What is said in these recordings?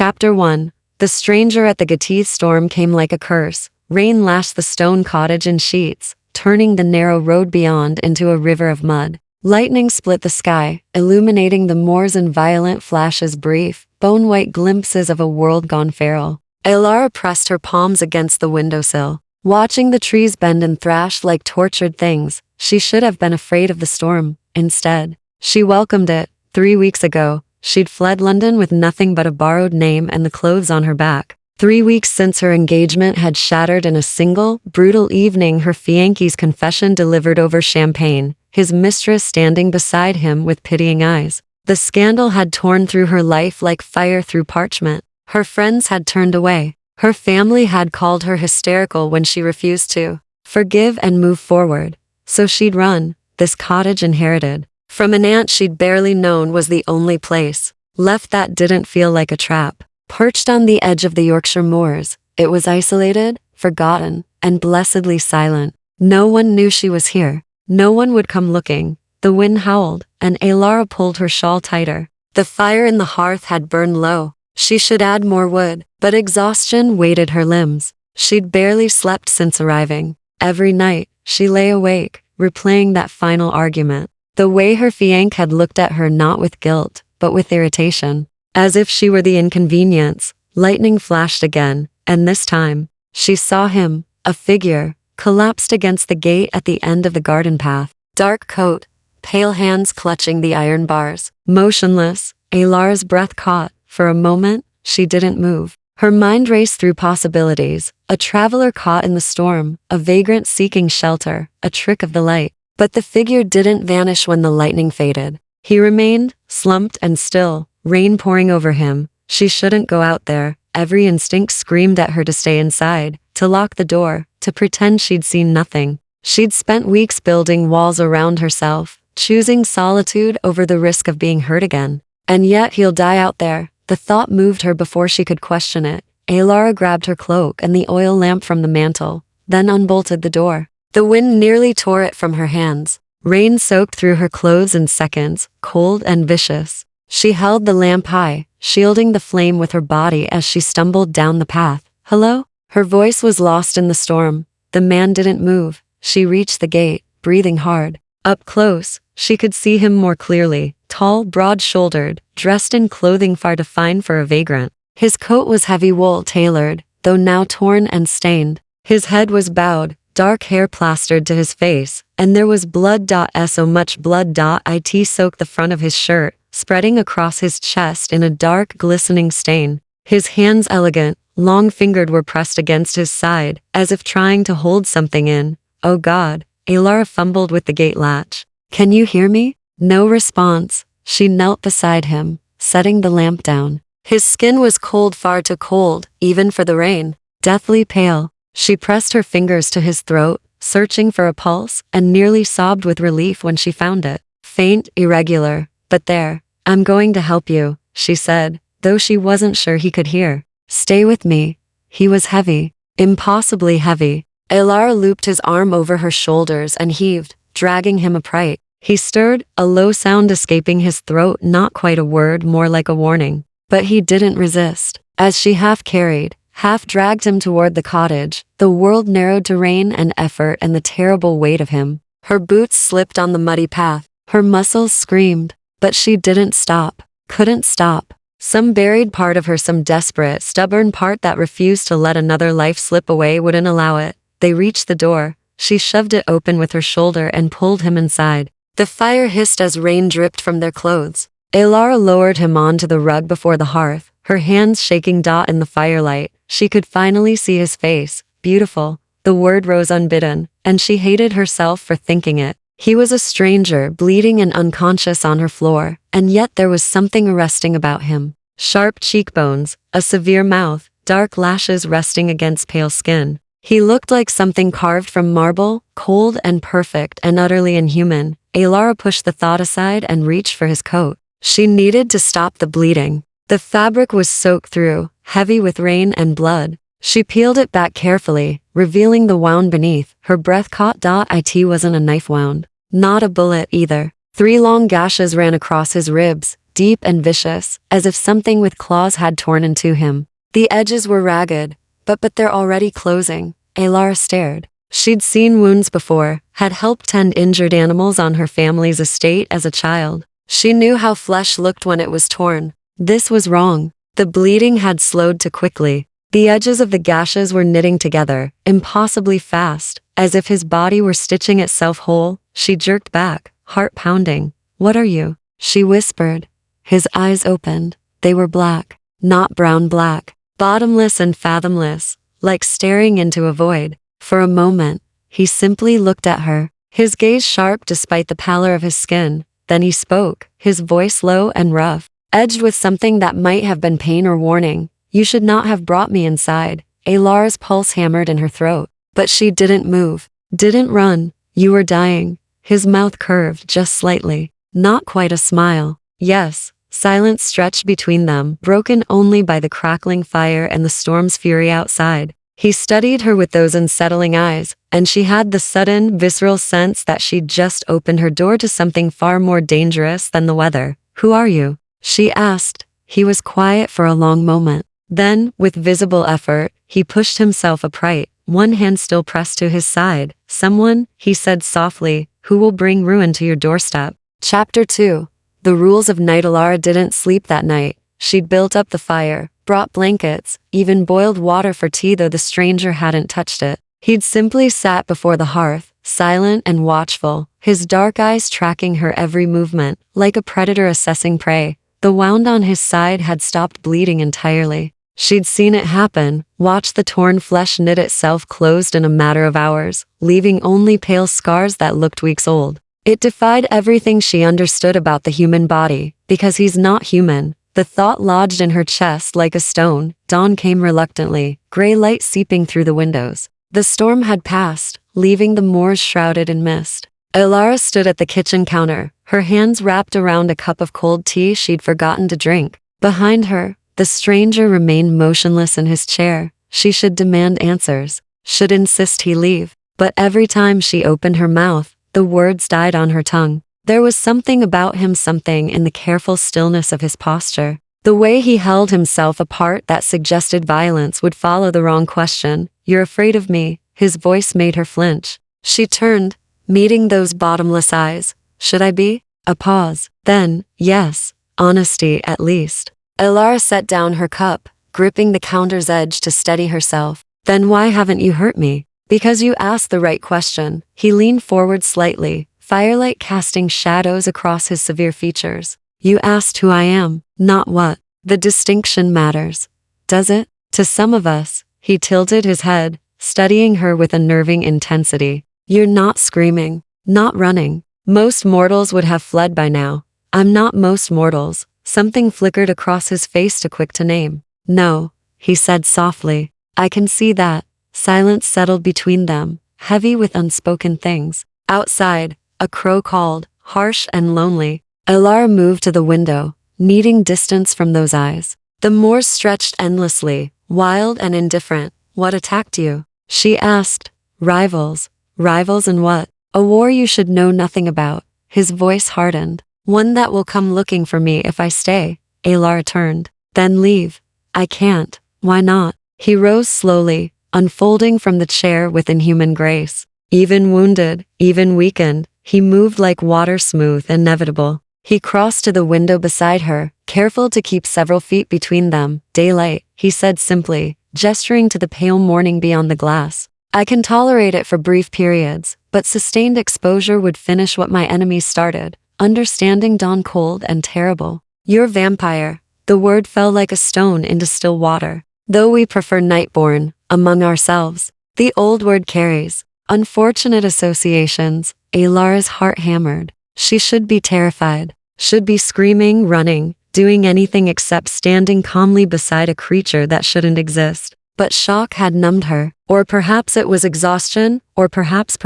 Chapter 1. The stranger at the Gatiz storm came like a curse. Rain lashed the stone cottage in sheets, turning the narrow road beyond into a river of mud. Lightning split the sky, illuminating the moors in violent flashes, brief, bone-white glimpses of a world gone feral. Elara pressed her palms against the windowsill, watching the trees bend and thrash like tortured things. She should have been afraid of the storm. Instead, she welcomed it. 3 weeks ago, she'd fled London with nothing but a borrowed name and the clothes on her back. 3 weeks since her engagement had shattered in a single, brutal evening, her fianche's confession delivered over champagne, his mistress standing beside him with pitying eyes. The scandal had torn through her life like fire through parchment. Her friends had turned away. Her family had called her hysterical when she refused to forgive and move forward. So she'd run. This cottage inherited from an aunt she'd barely known was the only place left that didn't feel like a trap. Perched on the edge of the Yorkshire moors, it was isolated, forgotten, and blessedly silent. No one knew she was here. No one would come looking. The wind howled, and Elara pulled her shawl tighter. The fire in the hearth had burned low. She should add more wood, but exhaustion weighted her limbs. She'd barely slept since arriving. Every night, she lay awake, replaying that final argument. The way her fiancé had looked at her, not with guilt, but with irritation. As if she were the inconvenience. Lightning flashed again, and this time, she saw him, a figure, collapsed against the gate at the end of the garden path. Dark coat, pale hands clutching the iron bars. Motionless, Elara's breath caught. For a moment, she didn't move. Her mind raced through possibilities. A traveler caught in the storm, a vagrant seeking shelter, a trick of the light. But the figure didn't vanish when the lightning faded. He remained, slumped and still, rain pouring over him. She shouldn't go out there. Every instinct screamed at her to stay inside, to lock the door, to pretend she'd seen nothing. She'd spent weeks building walls around herself, choosing solitude over the risk of being hurt again. And yet he'll die out there. The thought moved her before she could question it. Elara grabbed her cloak and the oil lamp from the mantel, then unbolted the door. The wind nearly tore it from her hands. Rain soaked through her clothes in seconds, cold and vicious. She held the lamp high, shielding the flame with her body as she stumbled down the path. "Hello?" Her voice was lost in the storm. The man didn't move. She reached the gate, breathing hard. Up close, she could see him more clearly, tall, broad-shouldered, dressed in clothing far too fine for a vagrant. His coat was heavy wool tailored, though now torn and stained. His head was bowed, dark hair plastered to his face, and there was blood. So much blood. It soaked the front of his shirt, spreading across his chest in a dark, glistening stain. His hands, elegant, long-fingered, were pressed against his side, as if trying to hold something in. "Oh God." Elara fumbled with the gate latch. "Can you hear me?" No response. She knelt beside him, setting the lamp down. His skin was cold, far too cold, even for the rain. Deathly pale. She pressed her fingers to his throat, searching for a pulse, and nearly sobbed with relief when she found it. Faint, irregular, but there. "I'm going to help you," she said, though she wasn't sure he could hear. "Stay with me." He was heavy, impossibly heavy. Elara looped his arm over her shoulders and heaved, dragging him upright. He stirred, a low sound escaping his throat, not quite a word, more like a warning. But he didn't resist. As she half carried, half dragged him toward the cottage, the world narrowed to rain and effort and the terrible weight of him. Her boots slipped on the muddy path. Her muscles screamed. But she didn't stop. Couldn't stop. Some buried part of her, some desperate, stubborn part that refused to let another life slip away, wouldn't allow it. They reached the door. She shoved it open with her shoulder and pulled him inside. The fire hissed as rain dripped from their clothes. Elara lowered him onto the rug before the hearth, her hands shaking. In the firelight, she could finally see his face. Beautiful. The word rose unbidden, and she hated herself for thinking it. He was a stranger, bleeding and unconscious on her floor, and yet there was something arresting about him. Sharp cheekbones, a severe mouth, dark lashes resting against pale skin. He looked like something carved from marble, cold and perfect and utterly inhuman. Elara pushed the thought aside and reached for his coat. She needed to stop the bleeding. The fabric was soaked through, heavy with rain and blood. She peeled it back carefully, revealing the wound beneath. Her breath caught. It wasn't a knife wound. Not a bullet either. 3 long gashes ran across his ribs, deep and vicious, as if something with claws had torn into him. The edges were ragged, but they're already closing. Alara stared. She'd seen wounds before, had helped tend injured animals on her family's estate as a child. She knew how flesh looked when it was torn. This was wrong. The bleeding had slowed too quickly. The edges of the gashes were knitting together, impossibly fast, as if his body were stitching itself whole. She jerked back, heart pounding. "What are you?" she whispered. His eyes opened. They were black, not brown black, bottomless and fathomless, like staring into a void. For a moment, he simply looked at her, his gaze sharp despite the pallor of his skin. Then he spoke, his voice low and rough, edged with something that might have been pain or warning. "You should not have brought me inside." Alara's pulse hammered in her throat, but she didn't move, didn't run. "You were dying." His mouth curved just slightly, not quite a smile. "Yes." Silence stretched between them, broken only by the crackling fire and the storm's fury outside. He studied her with those unsettling eyes, and she had the sudden, visceral sense that she'd just opened her door to something far more dangerous than the weather. "Who are you?" she asked. He was quiet for a long moment. Then, with visible effort, he pushed himself upright, one hand still pressed to his side. "Someone," he said softly, "who will bring ruin to your doorstep." Chapter 2. The rules of night. Alara didn't sleep that night. She'd built up the fire, brought blankets, even boiled water for tea, though the stranger hadn't touched it. He'd simply sat before the hearth, silent and watchful, his dark eyes tracking her every movement, like a predator assessing prey. The wound on his side had stopped bleeding entirely. She'd seen it happen, watched the torn flesh knit itself closed in a matter of hours, leaving only pale scars that looked weeks old. It defied everything she understood about the human body, because he's not human. The thought lodged in her chest like a stone. Dawn came reluctantly, gray light seeping through the windows. The storm had passed, leaving the moors shrouded in mist. Alara stood at the kitchen counter, her hands wrapped around a cup of cold tea she'd forgotten to drink. Behind her, the stranger remained motionless in his chair. She should demand answers, should insist he leave. But every time she opened her mouth, the words died on her tongue. There was something about him, something in the careful stillness of his posture, the way he held himself apart that suggested violence would follow the wrong question. "You're afraid of me." His voice made her flinch. She turned, meeting those bottomless eyes. "Should I be?" A pause. Then, "Yes, honesty at least." Alara set down her cup, gripping the counter's edge to steady herself. "Then why haven't you hurt me?" "Because you asked the right question." He leaned forward slightly, firelight casting shadows across his severe features. "You asked who I am, not what. The distinction matters. Does it? To some of us." He tilted his head, studying her with unnerving intensity. "You're not screaming, not running. Most mortals would have fled by now. I'm not most mortals." Something flickered across his face, too quick to name. "No," he said softly. "I can see that." Silence settled between them, heavy with unspoken things. Outside, a crow called, harsh and lonely. Alara moved to the window, needing distance from those eyes. The moors stretched endlessly, wild and indifferent. "What attacked you?" she asked. "Rivals." "Rivals in what?" "A war you should know nothing about." His voice hardened. "One that will come looking for me if I stay." Alara turned. "Then leave." "I can't." "Why not?" He rose slowly, unfolding from the chair with inhuman grace. Even wounded, even weakened, he moved like water, smooth, inevitable. He crossed to the window beside her, careful to keep several feet between them. "Daylight," he said simply, gesturing to the pale morning beyond the glass. "I can tolerate it for brief periods, but sustained exposure would finish what my enemies started." Understanding dawn cold and terrible. "You're vampire." The word fell like a stone into still water. "Though we prefer nightborn, among ourselves." The old word carries unfortunate associations. Alara's heart hammered. She should be terrified, should be screaming, running, doing anything except standing calmly beside a creature that shouldn't exist. But shock had numbed her. Or perhaps it was exhaustion, or perhaps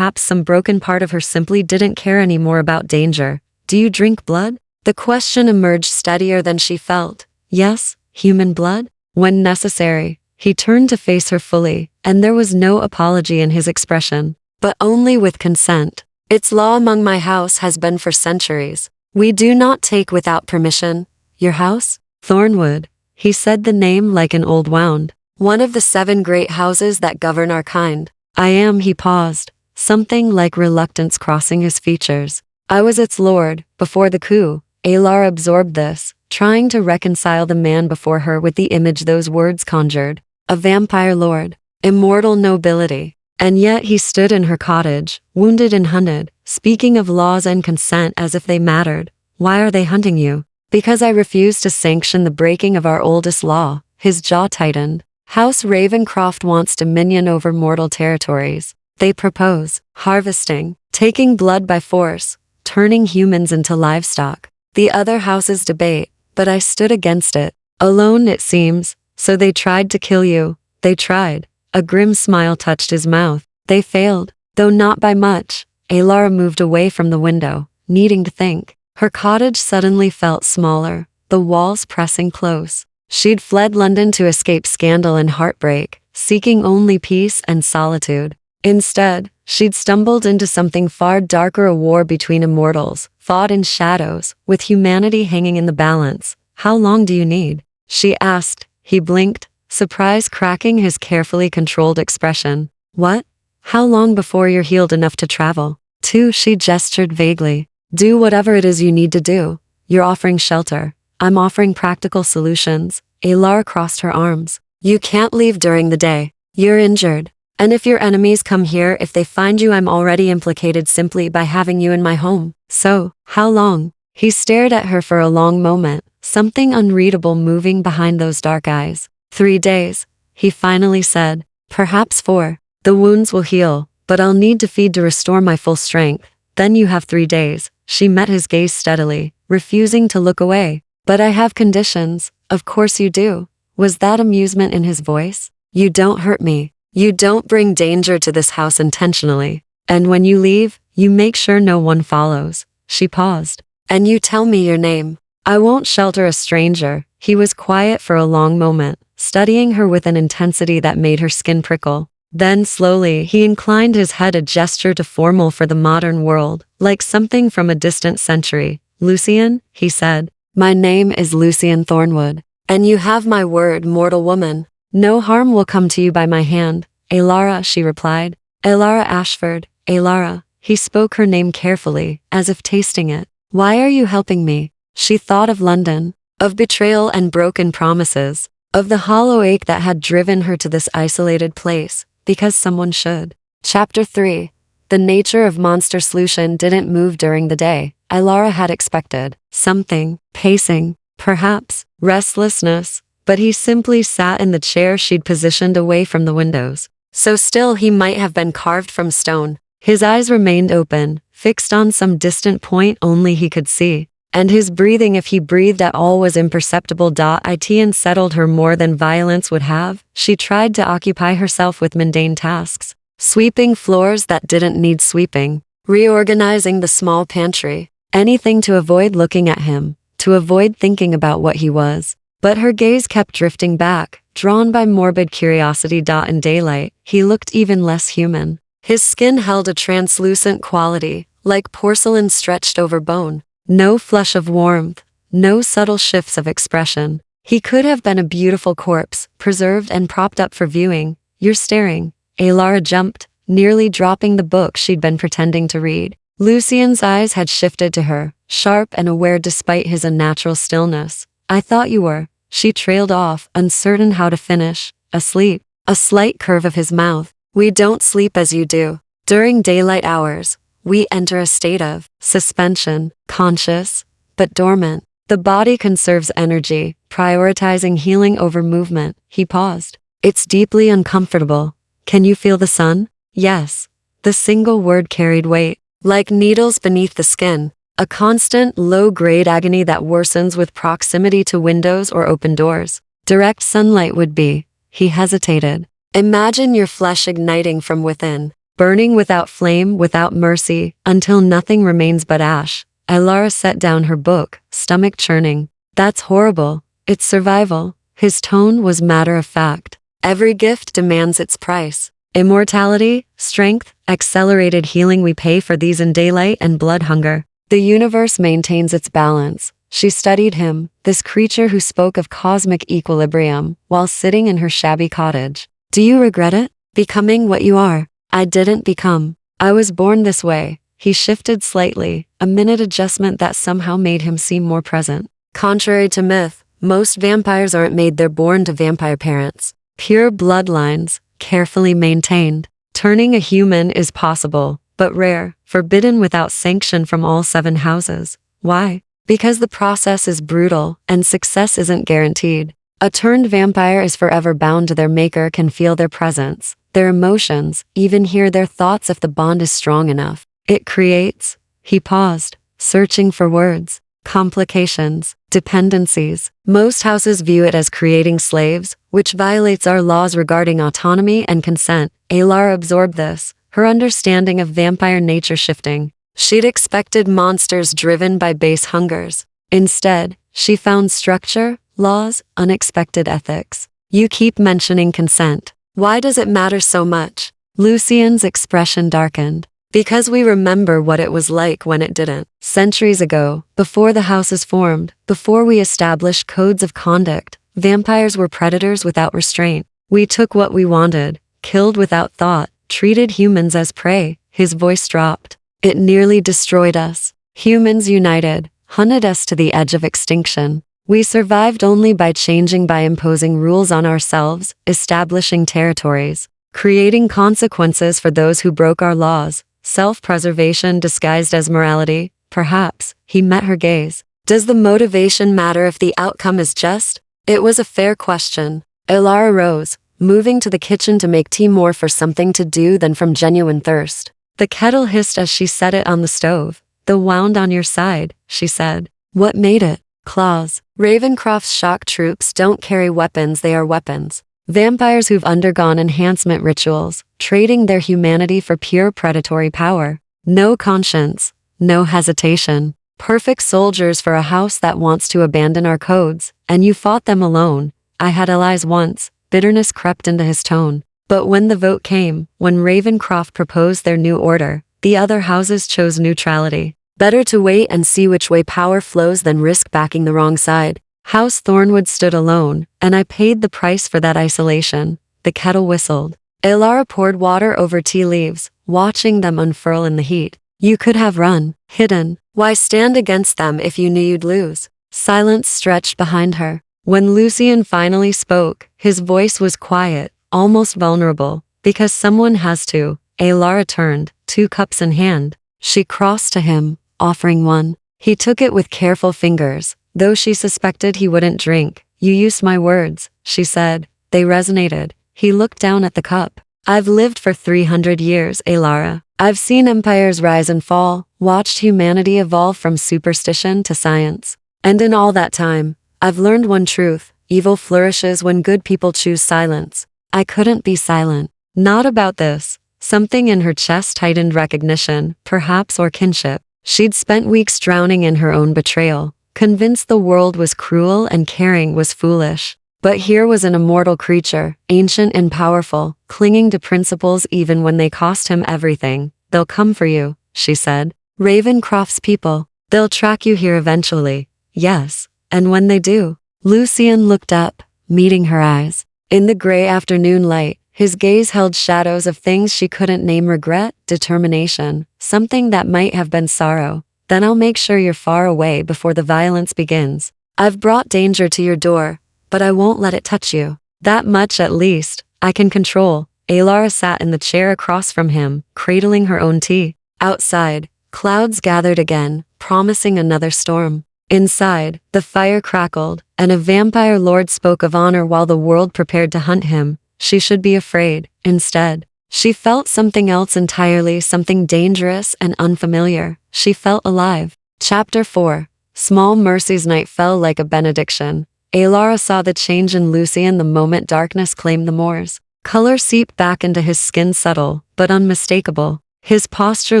some broken part of her simply didn't care anymore about danger. "Do you drink blood?" The question emerged steadier than she felt. "Yes, human blood." "When necessary." He turned to face her fully, and there was no apology in his expression. "But only with consent. It's law among my house, has been for centuries. We do not take without permission." Your house? Thornwood. He said the name like an old wound. One of the 7 great houses that govern our kind. I am, he paused, something like reluctance crossing his features. I was its lord, before the coup. Alara absorbed this, trying to reconcile the man before her with the image those words conjured. A vampire lord. Immortal nobility. And yet he stood in her cottage, wounded and hunted, speaking of laws and consent as if they mattered. Why are they hunting you? Because I refuse to sanction the breaking of our oldest law. His jaw tightened. House Ravencroft wants dominion over mortal territories. They propose harvesting, taking blood by force, turning humans into livestock. The other houses debate, but I stood against it. Alone, it seems. So they tried to kill you. They tried. A grim smile touched his mouth. They failed, though not by much. Alara moved away from the window, needing to think. Her cottage suddenly felt smaller, the walls pressing close. She'd fled London to escape scandal and heartbreak, seeking only peace and solitude. Instead, she'd stumbled into something far darker, a war between immortals, fought in shadows, with humanity hanging in the balance. How long do you need? She asked. He blinked, surprise cracking his carefully controlled expression. What? How long before you're healed enough to travel? 2, she gestured vaguely. Do whatever it is you need to do. You're offering shelter. I'm offering practical solutions. Alara crossed her arms. You can't leave during the day. You're injured. And if your enemies come here, if they find you, I'm already implicated simply by having you in my home. So, how long? He stared at her for a long moment, something unreadable moving behind those dark eyes. 3 days, he finally said. Perhaps 4. The wounds will heal, but I'll need to feed to restore my full strength. Then you have 3 days. She met his gaze steadily, refusing to look away. But I have conditions. Of course you do. Was that amusement in his voice? You don't hurt me. You don't bring danger to this house intentionally. And when you leave, you make sure no one follows. She paused. And you tell me your name. I won't shelter a stranger. He was quiet for a long moment, studying her with an intensity that made her skin prickle. Then slowly, he inclined his head, a gesture too formal for the modern world, like something from a distant century. Lucian, he said. My name is Lucian Thornwood. And you have my word, mortal woman. No harm will come to you by my hand. Alara, she replied. Alara Ashford. Alara. He spoke her name carefully, as if tasting it. Why are you helping me? She thought of London, of betrayal and broken promises, of the hollow ache that had driven her to this isolated place, because someone should. Chapter 3. The nature of monster solution didn't move during the day. Alara had expected something, pacing, perhaps, restlessness, but he simply sat in the chair she'd positioned away from the windows. So still he might have been carved from stone. His eyes remained open, fixed on some distant point only he could see. And his breathing, if he breathed at all, was imperceptible. It unsettled her more than violence would have. She tried to occupy herself with mundane tasks, sweeping floors that didn't need sweeping, reorganizing the small pantry, anything to avoid looking at him, to avoid thinking about what he was. But her gaze kept drifting back, drawn by morbid curiosity. In daylight, he looked even less human. His skin held a translucent quality, like porcelain stretched over bone. No flush of warmth, no subtle shifts of expression. He could have been a beautiful corpse, preserved and propped up for viewing. You're staring. Alara jumped, nearly dropping the book she'd been pretending to read. Lucian's eyes had shifted to her, sharp and aware despite his unnatural stillness. I thought you were. She trailed off, uncertain how to finish. Asleep. A slight curve of his mouth. We don't sleep as you do. During daylight hours, we enter a state of suspension, conscious, but dormant. The body conserves energy, prioritizing healing over movement. He paused. It's deeply uncomfortable. Can you feel the sun? Yes. The single word carried weight, like needles beneath the skin. A constant, low-grade agony that worsens with proximity to windows or open doors. Direct sunlight would be. He hesitated. Imagine your flesh igniting from within, burning without flame, without mercy, until nothing remains but ash. Alara set down her book, stomach churning. That's horrible. It's survival. His tone was matter-of-fact. Every gift demands its price. Immortality, strength, accelerated healing. We pay for these in daylight and blood hunger. The universe maintains its balance. She studied him, this creature who spoke of cosmic equilibrium, while sitting in her shabby cottage. Do you regret it? Becoming what you are? I didn't become. I was born this way. He shifted slightly, a minute adjustment that somehow made him seem more present. Contrary to myth, most vampires aren't made, they're born to vampire parents. Pure bloodlines, carefully maintained. Turning a human is possible, but rare, forbidden without sanction from all 7 houses. Why? Because the process is brutal, and success isn't guaranteed. A turned vampire is forever bound to their maker, can feel their presence, their emotions, even hear their thoughts if the bond is strong enough. It creates. He paused, searching for words. Complications, dependencies. Most houses view it as creating slaves, which violates our laws regarding autonomy and consent. Alara absorbed this, her understanding of vampire nature shifting. She'd expected monsters driven by base hungers. Instead, she found structure, laws, unexpected ethics. You keep mentioning consent. Why does it matter so much? Lucien's expression darkened. Because we remember what it was like when it didn't. Centuries ago, before the houses formed, before we established codes of conduct, vampires were predators without restraint. We took what we wanted, killed without thought, treated humans as prey. His voice dropped. It nearly destroyed us. Humans united, hunted us to the edge of extinction. We survived only by changing, by imposing rules on ourselves, establishing territories, creating consequences for those who broke our laws. Self-preservation disguised as morality, perhaps. He met her gaze. Does the motivation matter if the outcome is just? It was a fair question. Alara rose, moving to the kitchen to make tea, more for something to do than from genuine thirst. The kettle hissed as she set it on the stove. The wound on your side, she said. What made it? Claws. Ravencroft's shock troops don't carry weapons, they are weapons. Vampires who've undergone enhancement rituals, trading their humanity for pure predatory power. No conscience, no hesitation. Perfect soldiers for a house that wants to abandon our codes, and you fought them alone. I had allies once. Bitterness crept into his tone. But when the vote came, when Ravencroft proposed their new order, the other houses chose neutrality. Better to wait and see which way power flows than risk backing the wrong side. House Thornwood stood alone, and I paid the price for that isolation. The kettle whistled. Alara poured water over tea leaves, watching them unfurl in the heat. You could have run, hidden. Why stand against them if you knew you'd lose? Silence stretched behind her. When Lucien finally spoke, his voice was quiet, almost vulnerable. Because someone has to. Alara turned, 2 cups in hand. She crossed to him, offering one. He took it with careful fingers. Though she suspected he wouldn't drink. You used my words, she said. They resonated. He looked down at the cup. I've lived for 300 years, Alara. I've seen empires rise and fall, watched humanity evolve from superstition to science. And in all that time, I've learned one truth. Evil flourishes when good people choose silence. I couldn't be silent. Not about this. Something in her chest tightened, recognition, perhaps, or kinship. She'd spent weeks drowning in her own betrayal. Convinced the world was cruel and caring was foolish. But here was an immortal creature, ancient and powerful, clinging to principles even when they cost him everything. They'll come for you, she said. Ravencroft's people. They'll track you here eventually. Yes. And when they do? Lucien looked up, meeting her eyes. In the gray afternoon light, his gaze held shadows of things she couldn't name: regret, determination, something that might have been sorrow. Then I'll make sure you're far away before the violence begins. I've brought danger to your door, but I won't let it touch you. That much at least, I can control. Alara sat in the chair across from him, cradling her own tea. Outside, clouds gathered again, promising another storm. Inside, the fire crackled, and a vampire lord spoke of honor while the world prepared to hunt him. She should be afraid. Instead, she felt something else entirely, something dangerous and unfamiliar. She felt alive. Chapter 4. Small Mercy's night fell like a benediction. Alara saw the change in Lucien the moment darkness claimed the moors. Color seeped back into his skin, subtle, but unmistakable. His posture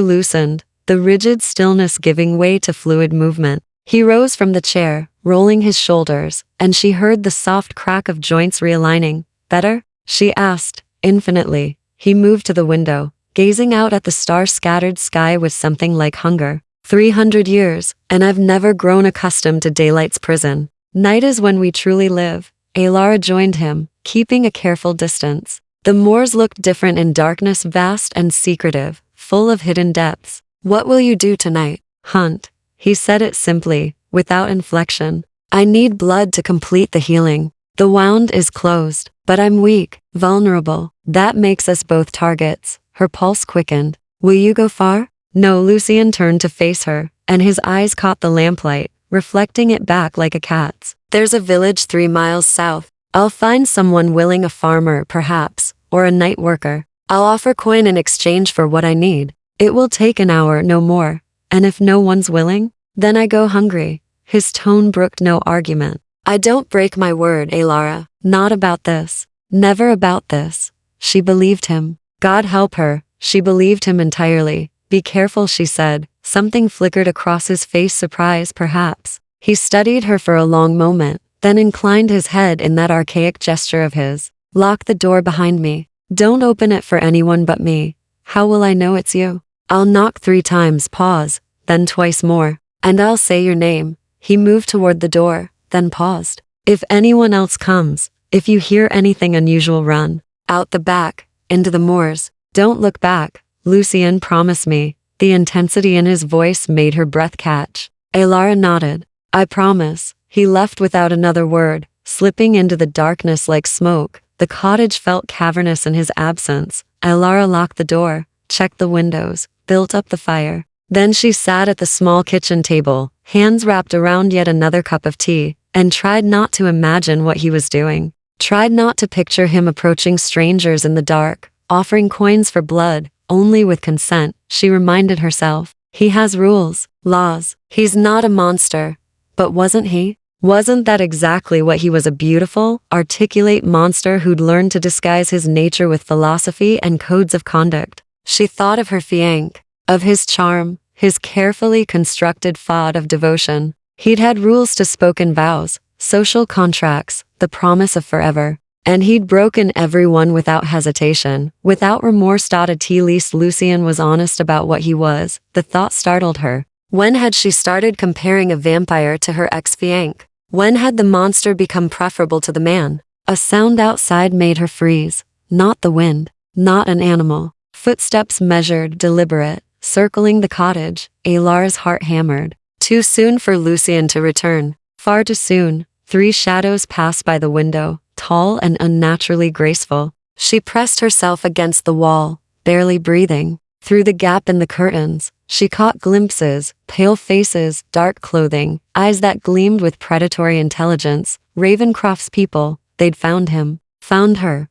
loosened, the rigid stillness giving way to fluid movement. He rose from the chair, rolling his shoulders, and she heard the soft crack of joints realigning. Better? She asked, infinitely. He moved to the window, gazing out at the star-scattered sky with something like hunger. 300 years, and I've never grown accustomed to daylight's prison. Night is when we truly live. Alara joined him, keeping a careful distance. The moors looked different in darkness, vast and secretive, full of hidden depths. What will you do tonight? Hunt. He said it simply, without inflection. I need blood to complete the healing. The wound is closed, but I'm weak, vulnerable. That makes us both targets. Her pulse quickened. Will you go far? No. Lucien turned to face her, and his eyes caught the lamplight, reflecting it back like a cat's. There's a village 3 miles south. I'll find someone willing, a farmer, perhaps, or a night worker. I'll offer coin in exchange for what I need. It will take an hour, no more. And if no one's willing, then I go hungry. His tone brooked no argument. I don't break my word, Alara. Not about this. Never about this. She believed him. God help her. She believed him entirely. Be careful, she said. Something flickered across his face, surprise perhaps. He studied her for a long moment, then inclined his head in that archaic gesture of his. Lock the door behind me. Don't open it for anyone but me. How will I know it's you? I'll knock 3 times, pause, then twice more, and I'll say your name. He moved toward the door, then paused. If anyone else comes, if you hear anything unusual, run. Out the back, into the moors. Don't look back. Lucien, promise me. The intensity in his voice made her breath catch. Alara nodded. I promise. He left without another word, slipping into the darkness like smoke. The cottage felt cavernous in his absence. Alara locked the door, checked the windows, built up the fire. Then she sat at the small kitchen table, hands wrapped around yet another cup of tea, and tried not to imagine what he was doing. Tried not to picture him approaching strangers in the dark, offering coins for blood, only with consent. She reminded herself. He has rules, laws. He's not a monster. But wasn't he? Wasn't that exactly what he was? A beautiful, articulate monster who'd learned to disguise his nature with philosophy and codes of conduct. She thought of her fiancé, of his charm, his carefully constructed façade of devotion. He'd had rules to spoken vows, social contracts, the promise of forever. And he'd broken every one without hesitation, without remorse. At least Lucien was honest about what he was. The thought startled her. When had she started comparing a vampire to her ex-fiancé? When had the monster become preferable to the man? A sound outside made her freeze. Not the wind. Not an animal. Footsteps measured, deliberate, circling the cottage. Alara's heart hammered. Too soon for Lucien to return. Far too soon. 3 shadows passed by the window, tall and unnaturally graceful. She pressed herself against the wall, barely breathing. Through the gap in the curtains, she caught glimpses, pale faces, dark clothing, eyes that gleamed with predatory intelligence. Ravencroft's people. They'd found him. Found her.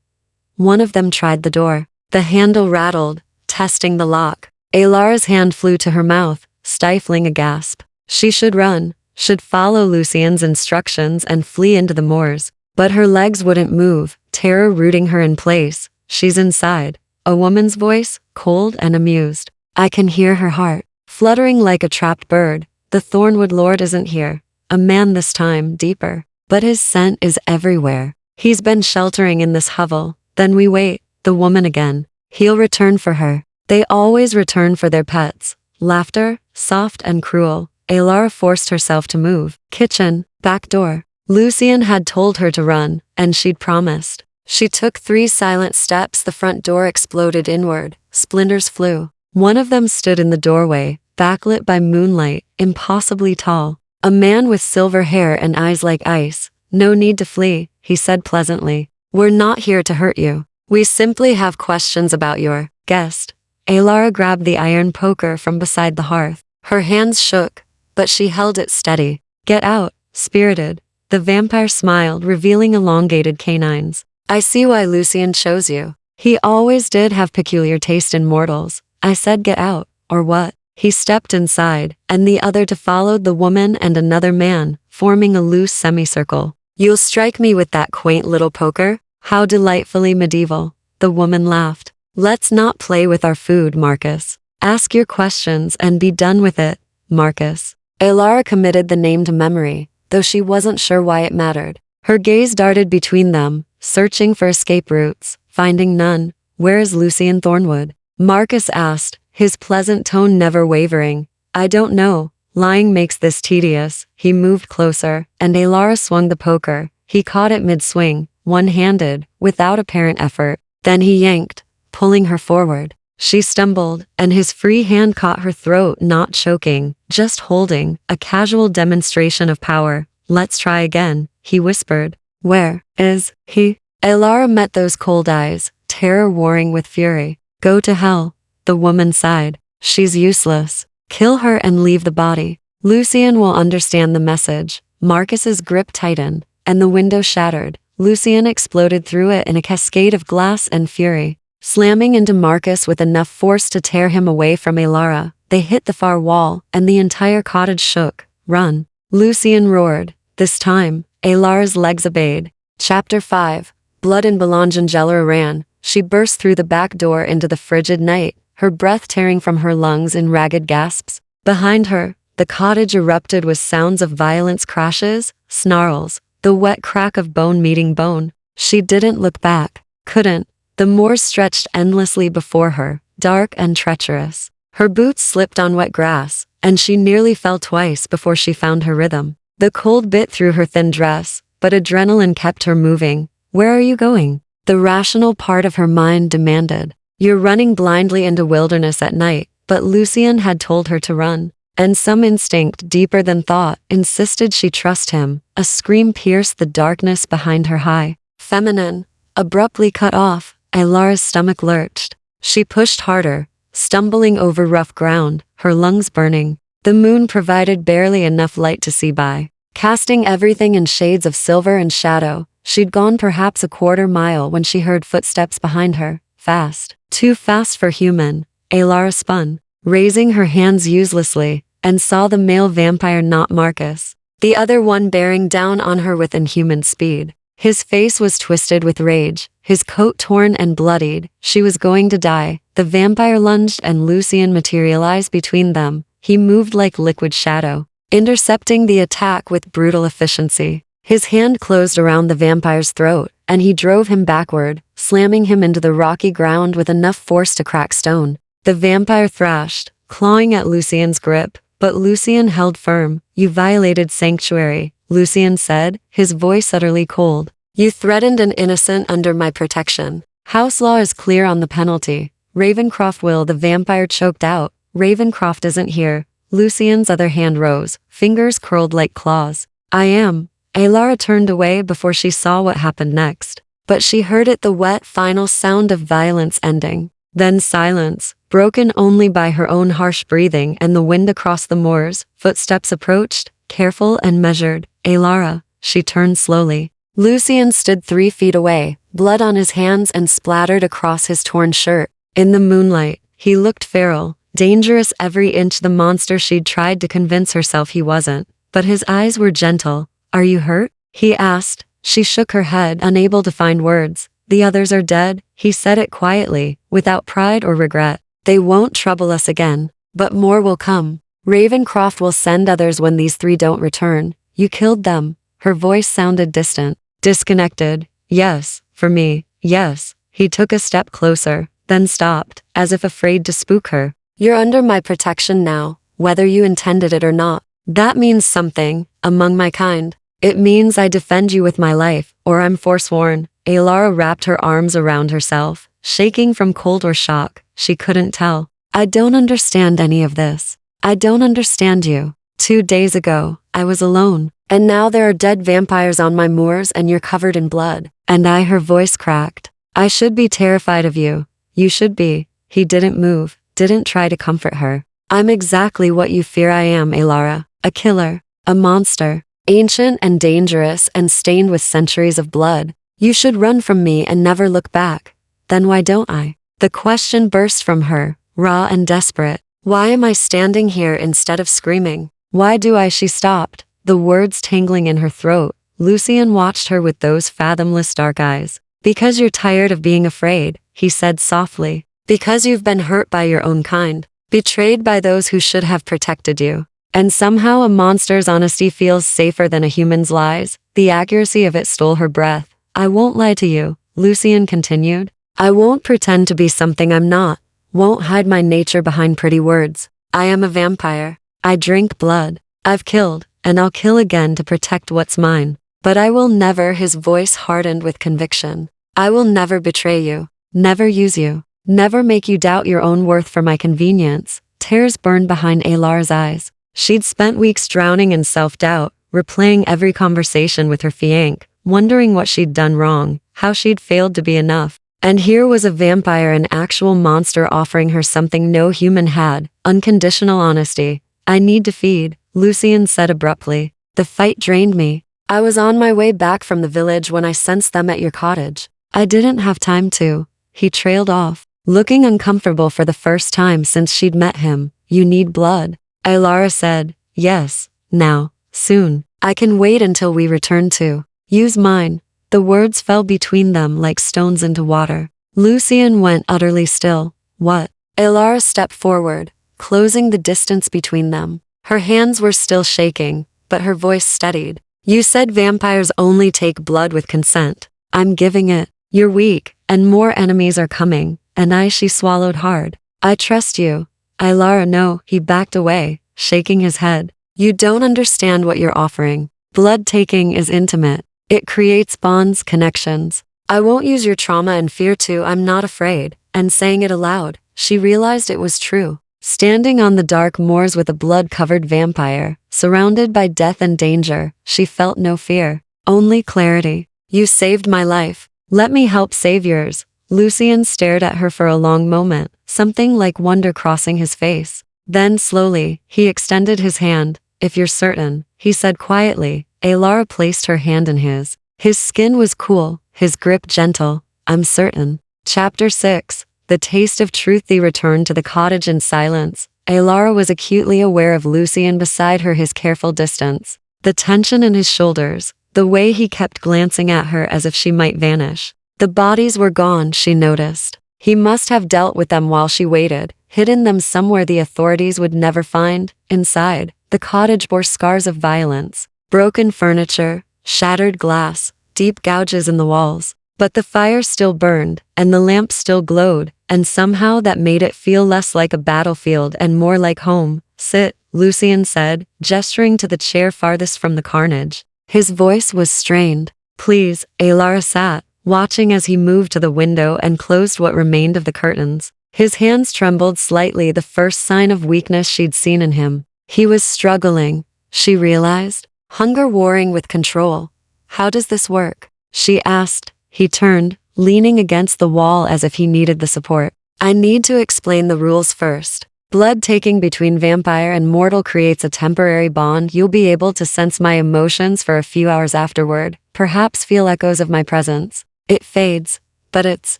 One of them tried the door. The handle rattled, testing the lock. Alara's hand flew to her mouth, stifling a gasp. She should run, should follow Lucien's instructions and flee into the moors. But her legs wouldn't move, terror rooting her in place. She's inside. A woman's voice, cold and amused. I can hear her heart, fluttering like a trapped bird. The Thornwood Lord isn't here. A man this time, deeper. But his scent is everywhere. He's been sheltering in this hovel. Then we wait. The woman again. He'll return for her. They always return for their pets. Laughter, soft and cruel. Alara forced herself to move. Kitchen, back door. Lucien had told her to run, and she'd promised. She took 3 silent steps. The front door exploded inward. Splinters flew. One of them stood in the doorway, backlit by moonlight, impossibly tall. A man with silver hair and eyes like ice. No need to flee, he said pleasantly. We're not here to hurt you. We simply have questions about your guest. Alara grabbed the iron poker from beside the hearth. Her hands shook, but she held it steady. Get out, spirited. The vampire smiled, revealing elongated canines. I see why Lucien chose you. He always did have peculiar taste in mortals. I said get out, or what? He stepped inside, and the other two followed, the woman and another man, forming a loose semicircle. You'll strike me with that quaint little poker? How delightfully medieval. The woman laughed. Let's not play with our food, Marcus. Ask your questions and be done with it, Marcus. Alara committed the name to memory, though she wasn't sure why it mattered. Her gaze darted between them, searching for escape routes, finding none. Where is Lucien Thornwood? Marcus asked, his pleasant tone never wavering. I don't know. Lying makes this tedious. He moved closer, and Alara swung the poker. He caught it mid-swing, one-handed, without apparent effort. Then he yanked, pulling her forward. She stumbled, and his free hand caught her throat, not choking, just holding, a casual demonstration of power. Let's try again, he whispered. Where is he? Alara met those cold eyes, terror warring with fury. Go to hell, the woman sighed. She's useless. Kill her and leave the body. Lucian will understand the message. Marcus's grip tightened, and the window shattered. Lucian exploded through it in a cascade of glass and fury, slamming into Marcus with enough force to tear him away from Alara. They hit the far wall, and the entire cottage shook. Run. Lucian roared. This time, Alara's legs obeyed. Chapter 5. Blood and Belangela ran. She burst through the back door into the frigid night, her breath tearing from her lungs in ragged gasps. Behind her, the cottage erupted with sounds of violence, crashes, snarls, the wet crack of bone meeting bone. She didn't look back. Couldn't. The moors stretched endlessly before her, dark and treacherous. Her boots slipped on wet grass, and she nearly fell twice before she found her rhythm. The cold bit through her thin dress, but adrenaline kept her moving. Where are you going? The rational part of her mind demanded. You're running blindly into wilderness at night, but Lucian had told her to run, and some instinct deeper than thought insisted she trust him. A scream pierced the darkness behind her, high, feminine, abruptly cut off. Alara's stomach lurched. She pushed harder, stumbling over rough ground, her lungs burning. The moon provided barely enough light to see by, casting everything in shades of silver and shadow. She'd gone perhaps a quarter mile when she heard footsteps behind her, fast, too fast for human. Alara spun, raising her hands uselessly, and saw the male vampire, not Marcus, the other one bearing down on her with inhuman speed. His face was twisted with rage, his coat torn and bloodied. She was going to die. The vampire lunged and Lucian materialized between them. He moved like liquid shadow, intercepting the attack with brutal efficiency. His hand closed around the vampire's throat, and he drove him backward, slamming him into the rocky ground with enough force to crack stone. The vampire thrashed, clawing at Lucian's grip, but Lucian held firm. You violated sanctuary, Lucian said, his voice utterly cold. You threatened an innocent under my protection. House law is clear on the penalty. Ravencroft will. The vampire choked out. Ravencroft isn't here. Lucian's other hand rose, fingers curled like claws. I am. Alara turned away before she saw what happened next, but she heard it, the wet final sound of violence ending. Then silence, broken only by her own harsh breathing and the wind across the moors. Footsteps approached, careful and measured. Alara, she turned slowly. Lucian stood 3 feet away, blood on his hands and splattered across his torn shirt. In the moonlight, he looked feral, dangerous every inch the monster she'd tried to convince herself he wasn't. But his eyes were gentle. Are you hurt? He asked. She shook her head, unable to find words. The others are dead, he said it quietly, without pride or regret. They won't trouble us again, but more will come. Ravencroft will send others when these 3 don't return. You killed them. Her voice sounded distant, disconnected. Yes, for me, yes. He took a step closer, then stopped, as if afraid to spook her. You're under my protection now, whether you intended it or not. That means something, among my kind. It means I defend you with my life, or I'm forsworn. Alara wrapped her arms around herself, shaking from cold or shock. She couldn't tell. I don't understand any of this. I don't understand you. 2 days ago, I was alone, and now there are dead vampires on my moors and you're covered in blood. And her voice cracked. I should be terrified of you. You should be. He didn't move, didn't try to comfort her. I'm exactly what you fear I am, Alara. A killer. A monster. Ancient and dangerous and stained with centuries of blood. You should run from me and never look back. Then why don't I? The question burst from her, raw and desperate. Why am I standing here instead of screaming? Why do I? She stopped, the words tangling in her throat. Lucian watched her with those fathomless dark eyes. Because you're tired of being afraid, he said softly. Because you've been hurt by your own kind, betrayed by those who should have protected you. And somehow a monster's honesty feels safer than a human's lies. The accuracy of it stole her breath. I won't lie to you, Lucian continued. I won't pretend to be something I'm not. Won't hide my nature behind pretty words. I am a vampire. I drink blood. I've killed, and I'll kill again to protect what's mine. But I will never," his voice hardened with conviction. "I will never betray you, never use you, never make you doubt your own worth for my convenience." Tears burned behind Alara's eyes. She'd spent weeks drowning in self-doubt, replaying every conversation with her fiancé, wondering what she'd done wrong, how she'd failed to be enough. And here was a vampire, an actual monster, offering her something no human had: unconditional honesty. "I need to feed," Lucien said abruptly. "The fight drained me. I was on my way back from the village when I sensed them at your cottage. I didn't have time to." He trailed off, looking uncomfortable for the first time since she'd met him. "You need blood," Alara said. "Yes, now, soon. I can wait until we return to use mine." The words fell between them like stones into water. Lucien went utterly still. "What?" Alara stepped forward, closing the distance between them. Her hands were still shaking, but her voice steadied. "You said vampires only take blood with consent. I'm giving it. You're weak, and more enemies are coming, and she swallowed hard. "I trust you." Alara, "No," he backed away, shaking his head. "You don't understand what you're offering. Blood taking is intimate. It creates bonds, connections. I won't use your trauma and fear to. I'm not afraid." And saying it aloud, she realized it was true. Standing on the dark moors with a blood-covered vampire, surrounded by death and danger, she felt no fear, only clarity. "You saved my life. Let me help save yours." Lucien stared at her for a long moment, something like wonder crossing his face. Then slowly, he extended his hand. "If you're certain," he said quietly. Alara placed her hand in his. His skin was cool, his grip gentle. "I'm certain." Chapter 6. The taste of truth. They returned to the cottage in silence. Alara was acutely aware of Lucien beside her, his careful distance, the tension in his shoulders, the way he kept glancing at her as if she might vanish. The bodies were gone, she noticed. He must have dealt with them while she waited, hidden them somewhere the authorities would never find. Inside, the cottage bore scars of violence, broken furniture, shattered glass, deep gouges in the walls. But the fire still burned, and the lamp still glowed, and somehow that made it feel less like a battlefield and more like home. "Sit," Lucien said, gesturing to the chair farthest from the carnage. His voice was strained. "Please." Alara sat, watching as he moved to the window and closed what remained of the curtains. His hands trembled slightly, the first sign of weakness she'd seen in him. He was struggling, she realized, hunger warring with control. "How does this work?" she asked. He turned, leaning against the wall as if he needed the support. "I need to explain the rules first. Blood taking between vampire and mortal creates a temporary bond. You'll be able to sense my emotions for a few hours afterward, perhaps feel echoes of my presence. It fades, but it's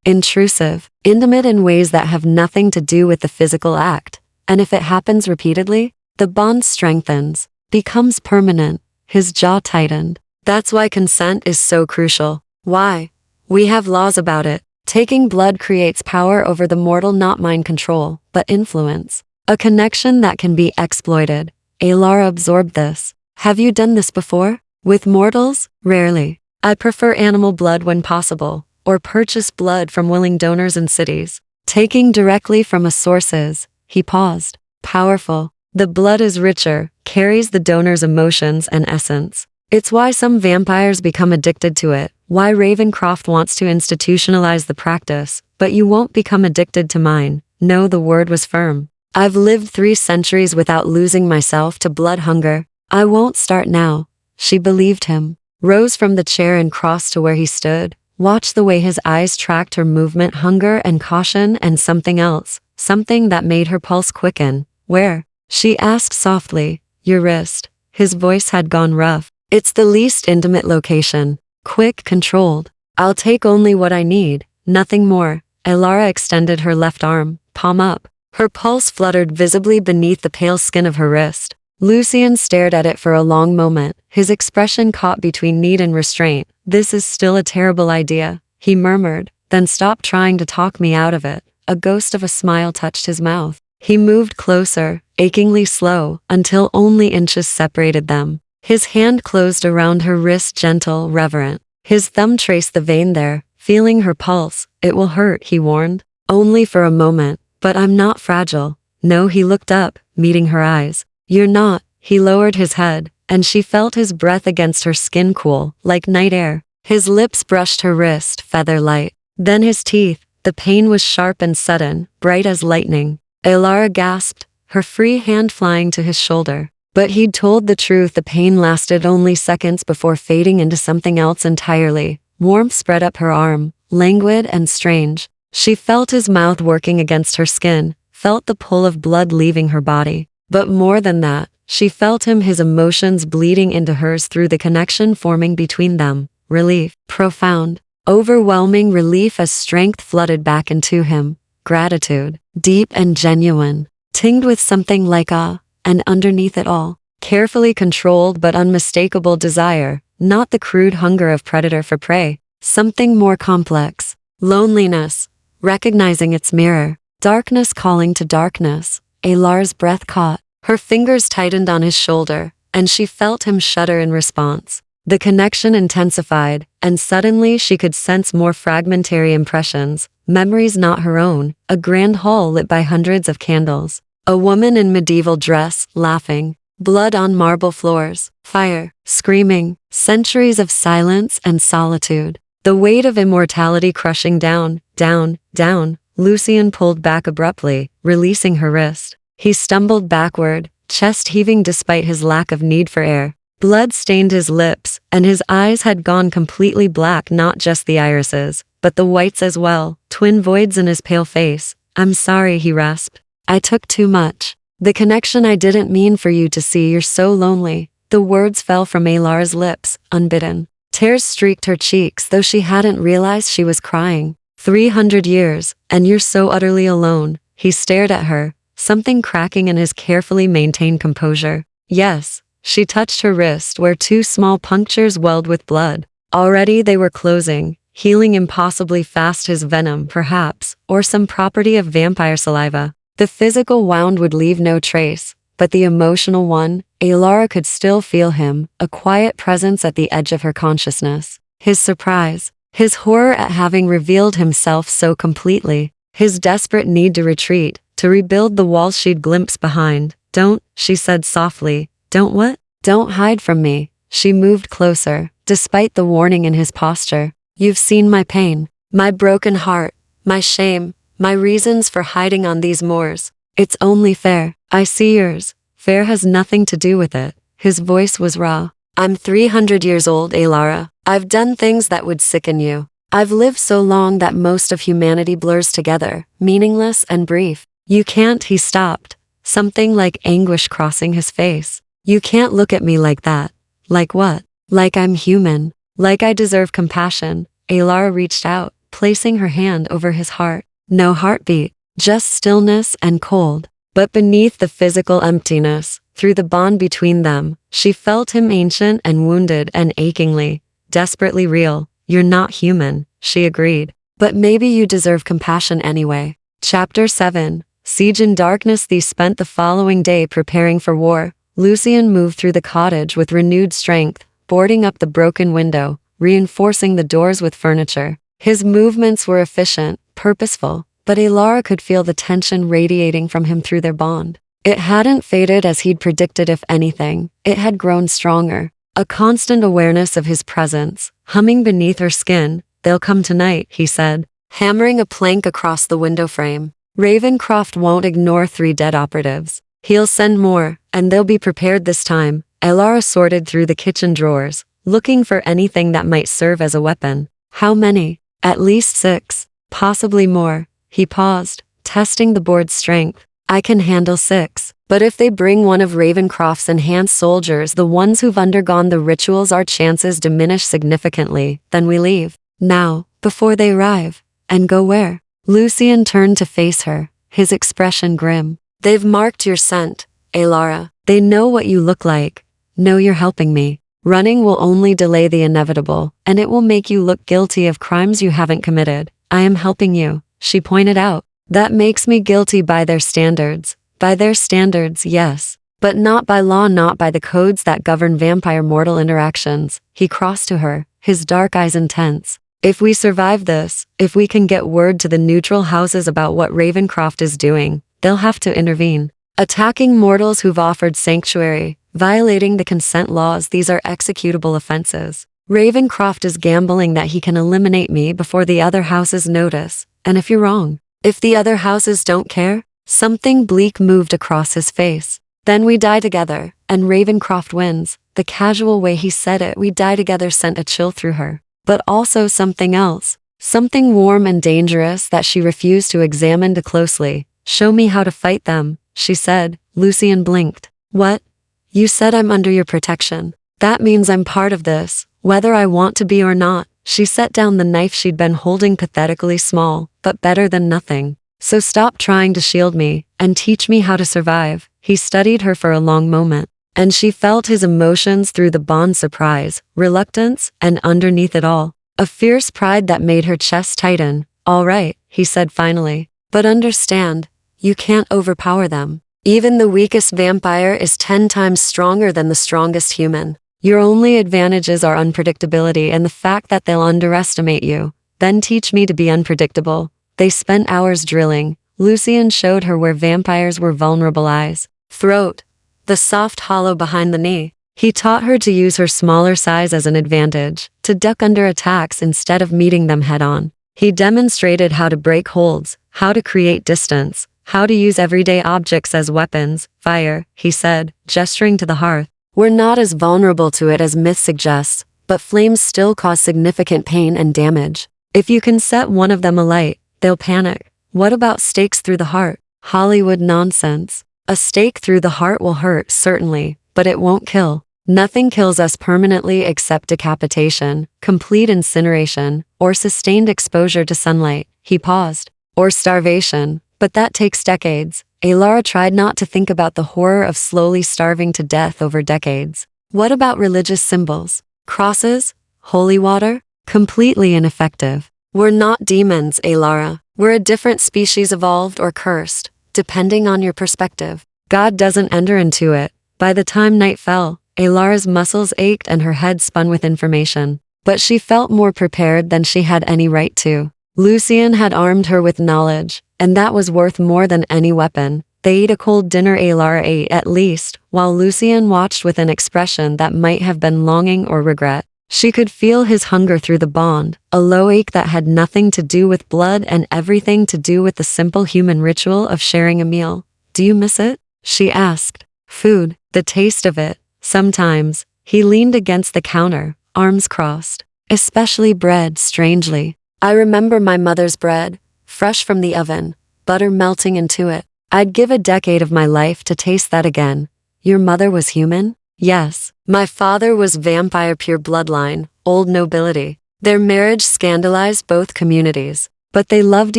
intrusive, intimate in ways that have nothing to do with the physical act. And if it happens repeatedly, the bond strengthens, becomes permanent." His jaw tightened. "That's why consent is so crucial." "Why?" "We have laws about it. Taking blood creates power over the mortal, not mind control, but influence. A connection that can be exploited." Alara absorbed this. "Have you done this before?" "With mortals? Rarely. I prefer animal blood when possible, or purchase blood from willing donors in cities. Taking directly from a sources." He paused. "Powerful. The blood is richer, carries the donor's emotions and essence. It's why some vampires become addicted to it, why Ravencroft wants to institutionalize the practice. But you won't become addicted to mine." No, the word was firm. "I've lived 3 centuries without losing myself to blood hunger. I won't start now." She believed him, rose from the chair and crossed to where he stood, watched the way his eyes tracked her movement, hunger and caution and something else, something that made her pulse quicken. "Where?" she asked softly. "Your wrist." His voice had gone rough. "It's the least intimate location. Quick, controlled. I'll take only what I need, nothing more." Alara extended her left arm, palm up. Her pulse fluttered visibly beneath the pale skin of her wrist. Lucien stared at it for a long moment, his expression caught between need and restraint. "This is still a terrible idea," he murmured, "then stop trying to talk me out of it." A ghost of a smile touched his mouth. He moved closer, achingly slow, until only inches separated them. His hand closed around her wrist, gentle, reverent. His thumb traced the vein there, feeling her pulse. "It will hurt," he warned. "Only for a moment. But I'm not fragile." "No," he looked up, meeting her eyes. You're not. He lowered his head, and she felt his breath against her skin cool, like night air. His lips brushed her wrist, feather light. Then his teeth. The pain was sharp and sudden, bright as lightning. Elara gasped, her free hand flying to his shoulder. But he'd told the truth. The pain lasted only seconds before fading into something else entirely. Warmth spread up her arm, languid and strange. She felt his mouth working against her skin, felt the pull of blood leaving her body. But more than that, she felt him, his emotions bleeding into hers through the connection forming between them. Relief, profound, overwhelming relief as strength flooded back into him. Gratitude, deep and genuine, tinged with something like awe, and underneath it all, carefully controlled but unmistakable desire, not the crude hunger of predator for prey, something more complex. Loneliness, recognizing its mirror, darkness calling to darkness. Elara's breath caught, her fingers tightened on his shoulder, and she felt him shudder in response. The connection intensified, and suddenly she could sense more fragmentary impressions, memories not her own, a grand hall lit by hundreds of candles. A woman in medieval dress, laughing, blood on marble floors, fire, screaming, centuries of silence and solitude. The weight of immortality crushing down, down, down. Lucian pulled back abruptly, releasing her wrist. He stumbled backward, chest heaving despite his lack of need for air. Blood stained his lips, and his eyes had gone completely black, not just the irises, but the whites as well, twin voids in his pale face. I'm sorry, he rasped. I took too much. The connection I didn't mean for you to see. You're so lonely. The words fell from Elara's lips, unbidden. Tears streaked her cheeks, though she hadn't realized she was crying. 300 years, and you're so utterly alone. He stared at her, something cracking in his carefully maintained composure. Yes. She touched her wrist where two small punctures welled with blood. Already they were closing, healing impossibly fast. His venom, perhaps, or some property of vampire saliva. The physical wound would leave no trace, but the emotional one, Elara could still feel him, a quiet presence at the edge of her consciousness. His surprise, his horror at having revealed himself so completely, his desperate need to retreat, to rebuild the walls she'd glimpsed behind. Don't, she said softly. Don't what? Don't hide from me. She moved closer, despite the warning in his posture. You've seen my pain, my broken heart, my shame, my reasons for hiding on these moors. It's only fair. I see yours. Fair has nothing to do with it. His voice was raw. I'm 300 years old, Elara. I've done things that would sicken you. I've lived so long that most of humanity blurs together, meaningless and brief. You can't, he stopped, something like anguish crossing his face. You can't look at me like that. Like what? Like I'm human. Like I deserve compassion. Elara reached out, placing her hand over his heart. No heartbeat, just stillness and cold. But beneath the physical emptiness, through the bond between them, she felt him ancient and wounded and achingly, desperately real. You're not human, she agreed. But maybe you deserve compassion anyway. Chapter 7. Siege in Darkness. They spent the following day preparing for war. Lucian moved through the cottage with renewed strength, boarding up the broken window, reinforcing the doors with furniture. His movements were efficient, purposeful, but Elara could feel the tension radiating from him through their bond. It hadn't faded as he'd predicted. If anything, it had grown stronger. A constant awareness of his presence, humming beneath her skin. They'll come tonight, he said, hammering a plank across the window frame. Ravencroft won't ignore 3 dead operatives. He'll send more, and they'll be prepared this time. Elara sorted through the kitchen drawers, looking for anything that might serve as a weapon. How many? At least 6, possibly more. He paused, testing the board's strength. I can handle 6, but if they bring one of Ravencroft's enhanced soldiers, the ones who've undergone the rituals, our chances diminish significantly. Then we leave. Now, before they arrive. And go where? Lucian turned to face her, his expression grim. They've marked your scent, Elara. They know what you look like. Know you're helping me. Running will only delay the inevitable, and it will make you look guilty of crimes you haven't committed. I am helping you, she pointed out. That makes me guilty by their standards. By their standards, yes. But not by law, not by the codes that govern vampire-mortal interactions. He crossed to her, his dark eyes intense. If we survive this, if we can get word to the neutral houses about what Ravencroft is doing, they'll have to intervene. Attacking mortals who've offered sanctuary, violating the consent laws, these are executable offenses. Ravencroft is gambling that he can eliminate me before the other houses notice. And if you're wrong, if the other houses don't care, something bleak moved across his face. Then we die together, and Ravencroft wins. The casual way he said it, we die together, sent a chill through her. But also something else. Something warm and dangerous that she refused to examine too closely. Show me how to fight them, she said. Lucian blinked. What? You said I'm under your protection. That means I'm part of this, whether I want to be or not. She set down the knife she'd been holding, pathetically small, but better than nothing. So stop trying to shield me, and teach me how to survive. He studied her for a long moment, and she felt his emotions through the bond: surprise, reluctance, and underneath it all, a fierce pride that made her chest tighten. All right, he said finally. But understand, you can't overpower them. Even the weakest vampire is 10 times stronger than the strongest human. Your only advantages are unpredictability and the fact that they'll underestimate you. Then teach me to be unpredictable. They spent hours drilling. Lucian showed her where vampires were vulnerable: eyes, throat, the soft hollow behind the knee. He taught her to use her smaller size as an advantage, to duck under attacks instead of meeting them head-on. He demonstrated how to break holds, how to create distance, how to use everyday objects as weapons. Fire, he said, gesturing to the hearth. We're not as vulnerable to it as myth suggests, but flames still cause significant pain and damage. If you can set one of them alight, they'll panic. What about stakes through the heart? Hollywood nonsense. A stake through the heart will hurt, certainly, but it won't kill. Nothing kills us permanently except decapitation, complete incineration, or sustained exposure to sunlight. He paused. Or starvation, but that takes decades. Alara tried not to think about the horror of slowly starving to death over decades. What about religious symbols? Crosses? Holy water? Completely ineffective. We're not demons, Alara. We're a different species, evolved or cursed, depending on your perspective. God doesn't enter into it. By the time night fell, Alara's muscles ached and her head spun with information. But she felt more prepared than she had any right to. Lucian had armed her with knowledge, and that was worth more than any weapon. They ate a cold dinner. Alara ate at least, while Lucian watched with an expression that might have been longing or regret. She could feel his hunger through the bond, a low ache that had nothing to do with blood and everything to do with the simple human ritual of sharing a meal. Do you miss it? She asked. Food, the taste of it. Sometimes. He leaned against the counter, arms crossed. Especially bread, strangely. I remember my mother's bread, fresh from the oven, butter melting into it. I'd give a decade of my life to taste that again. Your mother was human? Yes. My father was vampire, pure bloodline, old nobility. Their marriage scandalized both communities, but they loved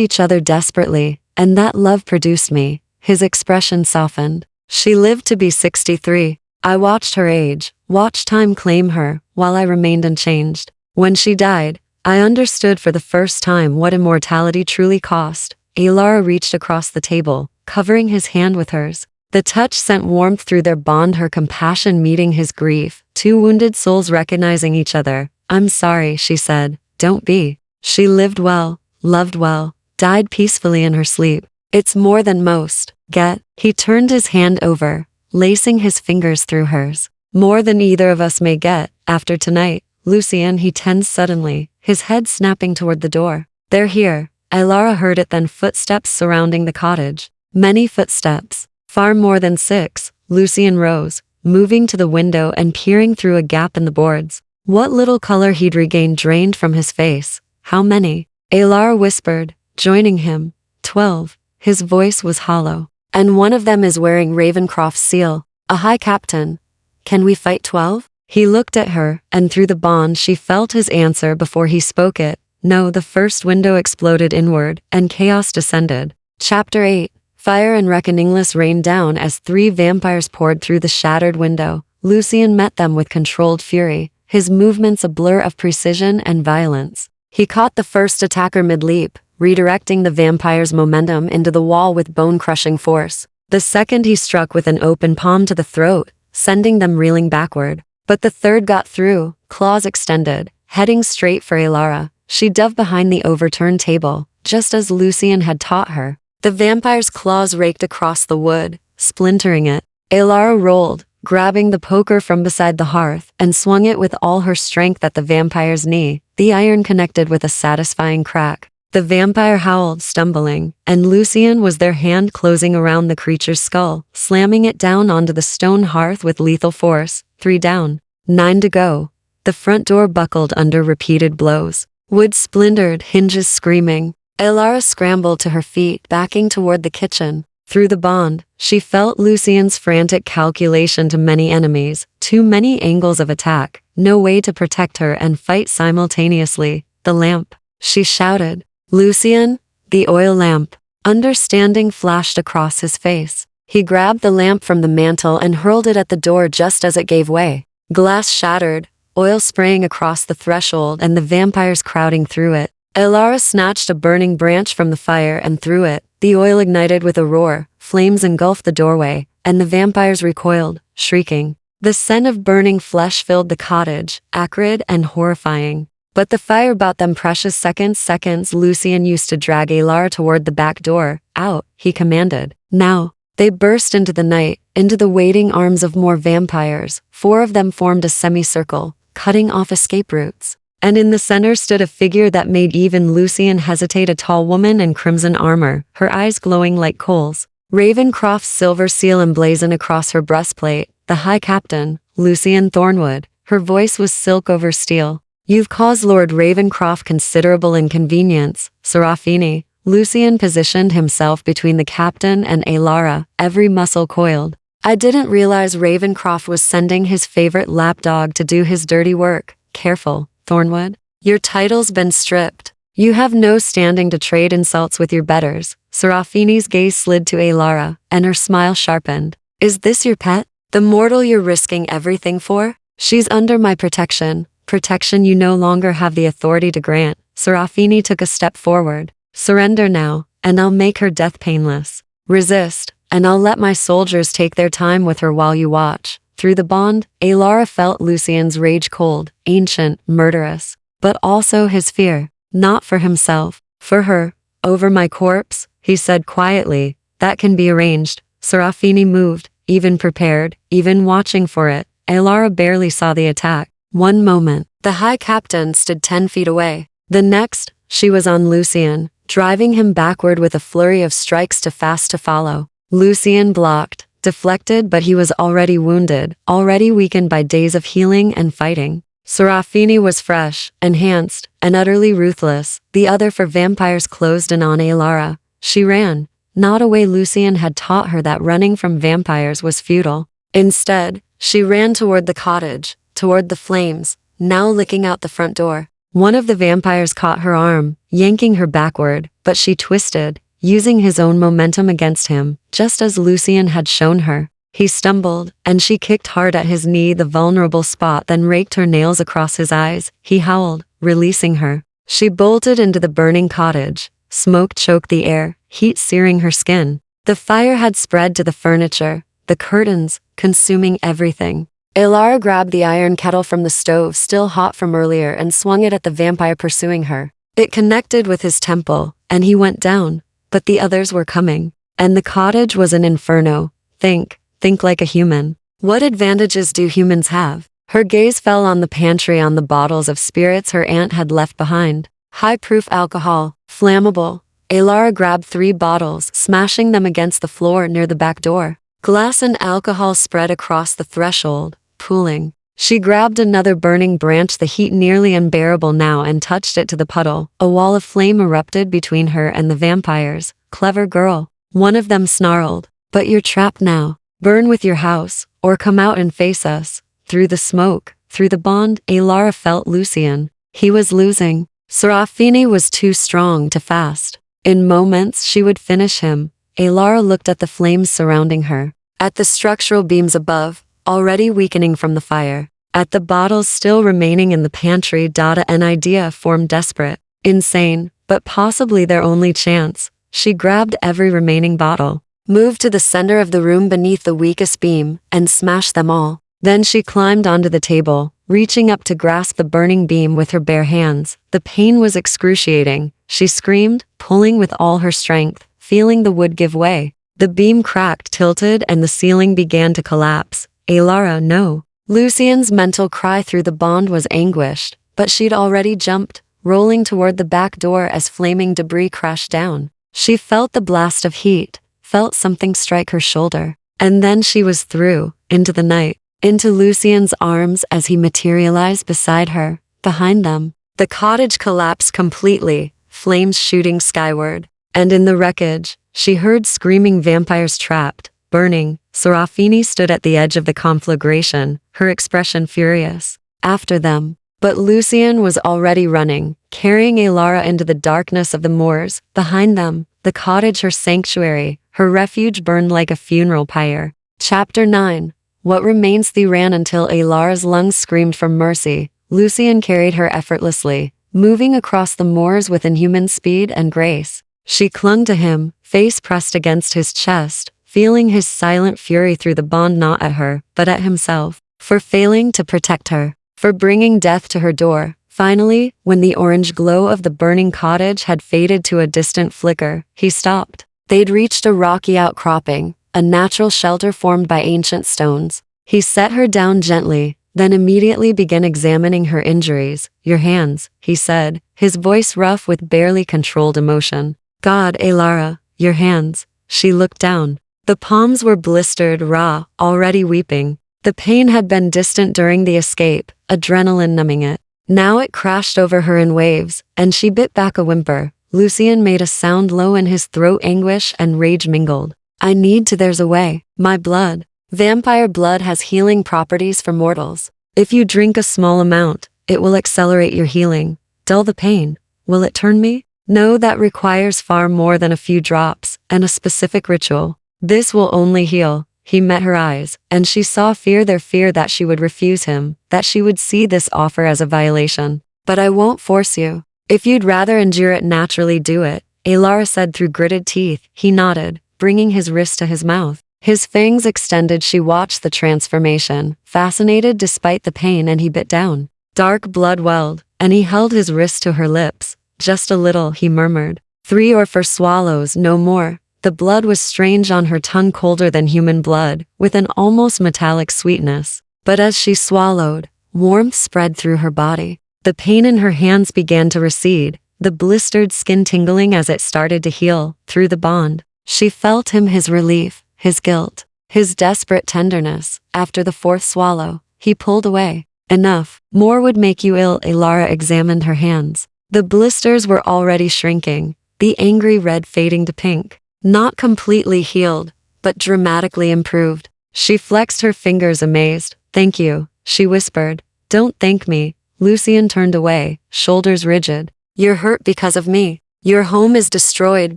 each other desperately, and that love produced me. His expression softened. She lived to be 63. I watched her age, watched time claim her, while I remained unchanged. When she died, I understood for the first time what immortality truly cost. Alara reached across the table, covering his hand with hers. The touch sent warmth through their bond, her compassion meeting his grief, two wounded souls recognizing each other. I'm sorry, she said. Don't be. She lived well, loved well, died peacefully in her sleep. It's more than most get. He turned his hand over, lacing his fingers through hers. More than either of us may get, after tonight. Lucian, he tensed suddenly, his head snapping toward the door. They're here. Alara heard it, then footsteps surrounding the cottage. Many footsteps. Far more than 6. Lucian rose, moving to the window and peering through a gap in the boards. What little color he'd regained drained from his face. How many? Alara whispered, joining him. 12. His voice was hollow. And one of them is wearing Ravencroft's seal. A high captain. Can we fight 12? He looked at her, and through the bond she felt his answer before he spoke it. No. The first window exploded inward, and chaos descended. Chapter 8. Fire and reckoningless rained down as 3 vampires poured through the shattered window. Lucian met them with controlled fury, his movements a blur of precision and violence. He caught the first attacker mid-leap, redirecting the vampire's momentum into the wall with bone-crushing force. The second he struck with an open palm to the throat, sending them reeling backward. But the third got through, claws extended, heading straight for Alara. She dove behind the overturned table, just as Lucian had taught her. The vampire's claws raked across the wood, splintering it. Alara rolled, grabbing the poker from beside the hearth, and swung it with all her strength at the vampire's knee. The iron connected with a satisfying crack. The vampire howled, stumbling, and Lucian was their hand closing around the creature's skull, slamming it down onto the stone hearth with lethal force. 3 down. 9 to go. The front door buckled under repeated blows. Wood splintered, hinges screaming. Alara scrambled to her feet, backing toward the kitchen. Through the bond, she felt Lucian's frantic calculation to many enemies, too many angles of attack, no way to protect her and fight simultaneously. The lamp. She shouted. Lucian, the oil lamp. Understanding flashed across his face. He grabbed the lamp from the mantel and hurled it at the door just as it gave way. Glass shattered, oil spraying across the threshold and the vampires crowding through it. Alara snatched a burning branch from the fire and threw it. The oil ignited with a roar, flames engulfed the doorway, and the vampires recoiled, shrieking. The scent of burning flesh filled the cottage, acrid and horrifying. But the fire bought them precious seconds. Lucian used to drag Alara toward the back door. Out, he commanded. Now. They burst into the night, into the waiting arms of more vampires. 4 of them formed a semicircle, cutting off escape routes. And in the center stood a figure that made even Lucian hesitate, a tall woman in crimson armor, her eyes glowing like coals. Ravencroft's silver seal emblazoned across her breastplate, the High Captain, Lucian Thornwood. Her voice was silk over steel. You've caused Lord Ravencroft considerable inconvenience, Serafini. Lucian positioned himself between the captain and Alara, every muscle coiled. I didn't realize Ravencroft was sending his favorite lapdog to do his dirty work. Careful, Thornwood. Your title's been stripped. You have no standing to trade insults with your betters. Serafini's gaze slid to Alara, and her smile sharpened. Is this your pet? The mortal you're risking everything for? She's under my protection. Protection you no longer have the authority to grant. Serafini took a step forward. Surrender now, and I'll make her death painless. Resist, and I'll let my soldiers take their time with her while you watch. Through the bond, Alara felt Lucian's rage cold, ancient, murderous, but also his fear, not for himself, for her. Over my corpse, he said quietly. That can be arranged. Serafini moved, even prepared, even watching for it. Alara barely saw the attack. One moment, the High Captain stood 10 feet away. The next, she was on Lucian, driving him backward with a flurry of strikes too fast to follow. Lucian blocked, deflected, but he was already wounded, already weakened by days of healing and fighting. Serafini was fresh, enhanced, and utterly ruthless. The other for vampires closed in on Alara. She ran, not a way Lucian had taught her that running from vampires was futile. Instead, she ran toward the cottage, toward the flames, now licking out the front door. One of the vampires caught her arm, yanking her backward, but she twisted, using his own momentum against him, just as Lucian had shown her. He stumbled, and she kicked hard at his knee, the vulnerable spot, then raked her nails across his eyes. He howled, releasing her. She bolted into the burning cottage. Smoke choked the air, heat searing her skin. The fire had spread to the furniture, the curtains, consuming everything. Alara grabbed the iron kettle from the stove, still hot from earlier, and swung it at the vampire pursuing her. It connected with his temple, and he went down, but the others were coming. And the cottage was an inferno. Think like a human. What advantages do humans have? Her gaze fell on the pantry, on the bottles of spirits her aunt had left behind. High-proof alcohol, flammable. Alara grabbed 3 bottles, smashing them against the floor near the back door. Glass and alcohol spread across the threshold, pooling. She grabbed another burning branch, the heat nearly unbearable now, and touched it to the puddle. A wall of flame erupted between her and the vampires. Clever girl. One of them snarled. But you're trapped now. Burn with your house, or come out and face us. Through the smoke, through the bond, Alara felt Lucian. He was losing. Serafini was too strong to fast. In moments she would finish him. Alara looked at the flames surrounding her, at the structural beams above, already weakening from the fire, at the bottles still remaining in the pantry. An idea formed, desperate, insane, but possibly their only chance. She grabbed every remaining bottle, moved to the center of the room beneath the weakest beam, and smashed them all. Then she climbed onto the table, reaching up to grasp the burning beam with her bare hands. The pain was excruciating. She screamed, pulling with all her strength, feeling the wood give way. The beam cracked, tilted, and the ceiling began to collapse. Alara, no. Lucian's mental cry through the bond was anguished, but she'd already jumped, rolling toward the back door as flaming debris crashed down. She felt the blast of heat, felt something strike her shoulder, and then she was through, into the night, into Lucian's arms as he materialized beside her, behind them. The cottage collapsed completely, flames shooting skyward, and in the wreckage, she heard screaming vampires trapped, burning. Serafini stood at the edge of the conflagration, her expression furious. After them. But Lucian was already running, carrying Alara into the darkness of the moors. Behind them, the cottage, her sanctuary, her refuge burned like a funeral pyre. Chapter 9. What remains? They ran until Alara's lungs screamed for mercy. Lucian carried her effortlessly, moving across the moors with inhuman speed and grace. She clung to him, face pressed against his chest, feeling his silent fury through the bond, not at her, but at himself, for failing to protect her, for bringing death to her door. Finally, when the orange glow of the burning cottage had faded to a distant flicker, he stopped. They'd reached a rocky outcropping, a natural shelter formed by ancient stones. He set her down gently, then immediately began examining her injuries. Your hands, he said, his voice rough with barely controlled emotion. God, Alara, your hands. She looked down. The palms were blistered, raw, already weeping. The pain had been distant during the escape, adrenaline numbing it. Now it crashed over her in waves, and she bit back a whimper. Lucian made a sound low in his throat, anguish and rage mingled. I need to, there's a way. My blood. Vampire blood has healing properties for mortals. If you drink a small amount, it will accelerate your healing. Dull the pain. Will it turn me? No, that requires far more than a few drops, and a specific ritual. This will only heal. He met her eyes, and she saw fear, their fear that she would refuse him, that she would see this offer as a violation. But I won't force you. If you'd rather endure it naturally, do it, Alara said through gritted teeth. He nodded, bringing his wrist to his mouth. His fangs extended. She watched the transformation, fascinated despite the pain, and he bit down. Dark blood welled, and he held his wrist to her lips. Just a little, he murmured. 3 or 4 swallows, no more. The blood was strange on her tongue, colder than human blood, with an almost metallic sweetness. But as she swallowed, warmth spread through her body. The pain in her hands began to recede, the blistered skin tingling as it started to heal. Through the bond, she felt him, his relief, his guilt, his desperate tenderness. After the 4th swallow, he pulled away. Enough. More would make you ill. Alara examined her hands. The blisters were already shrinking, the angry red fading to pink. Not completely healed, but dramatically improved. She flexed her fingers, amazed. Thank you, she whispered. Don't thank me. Lucian turned away, shoulders rigid. You're hurt because of me. Your home is destroyed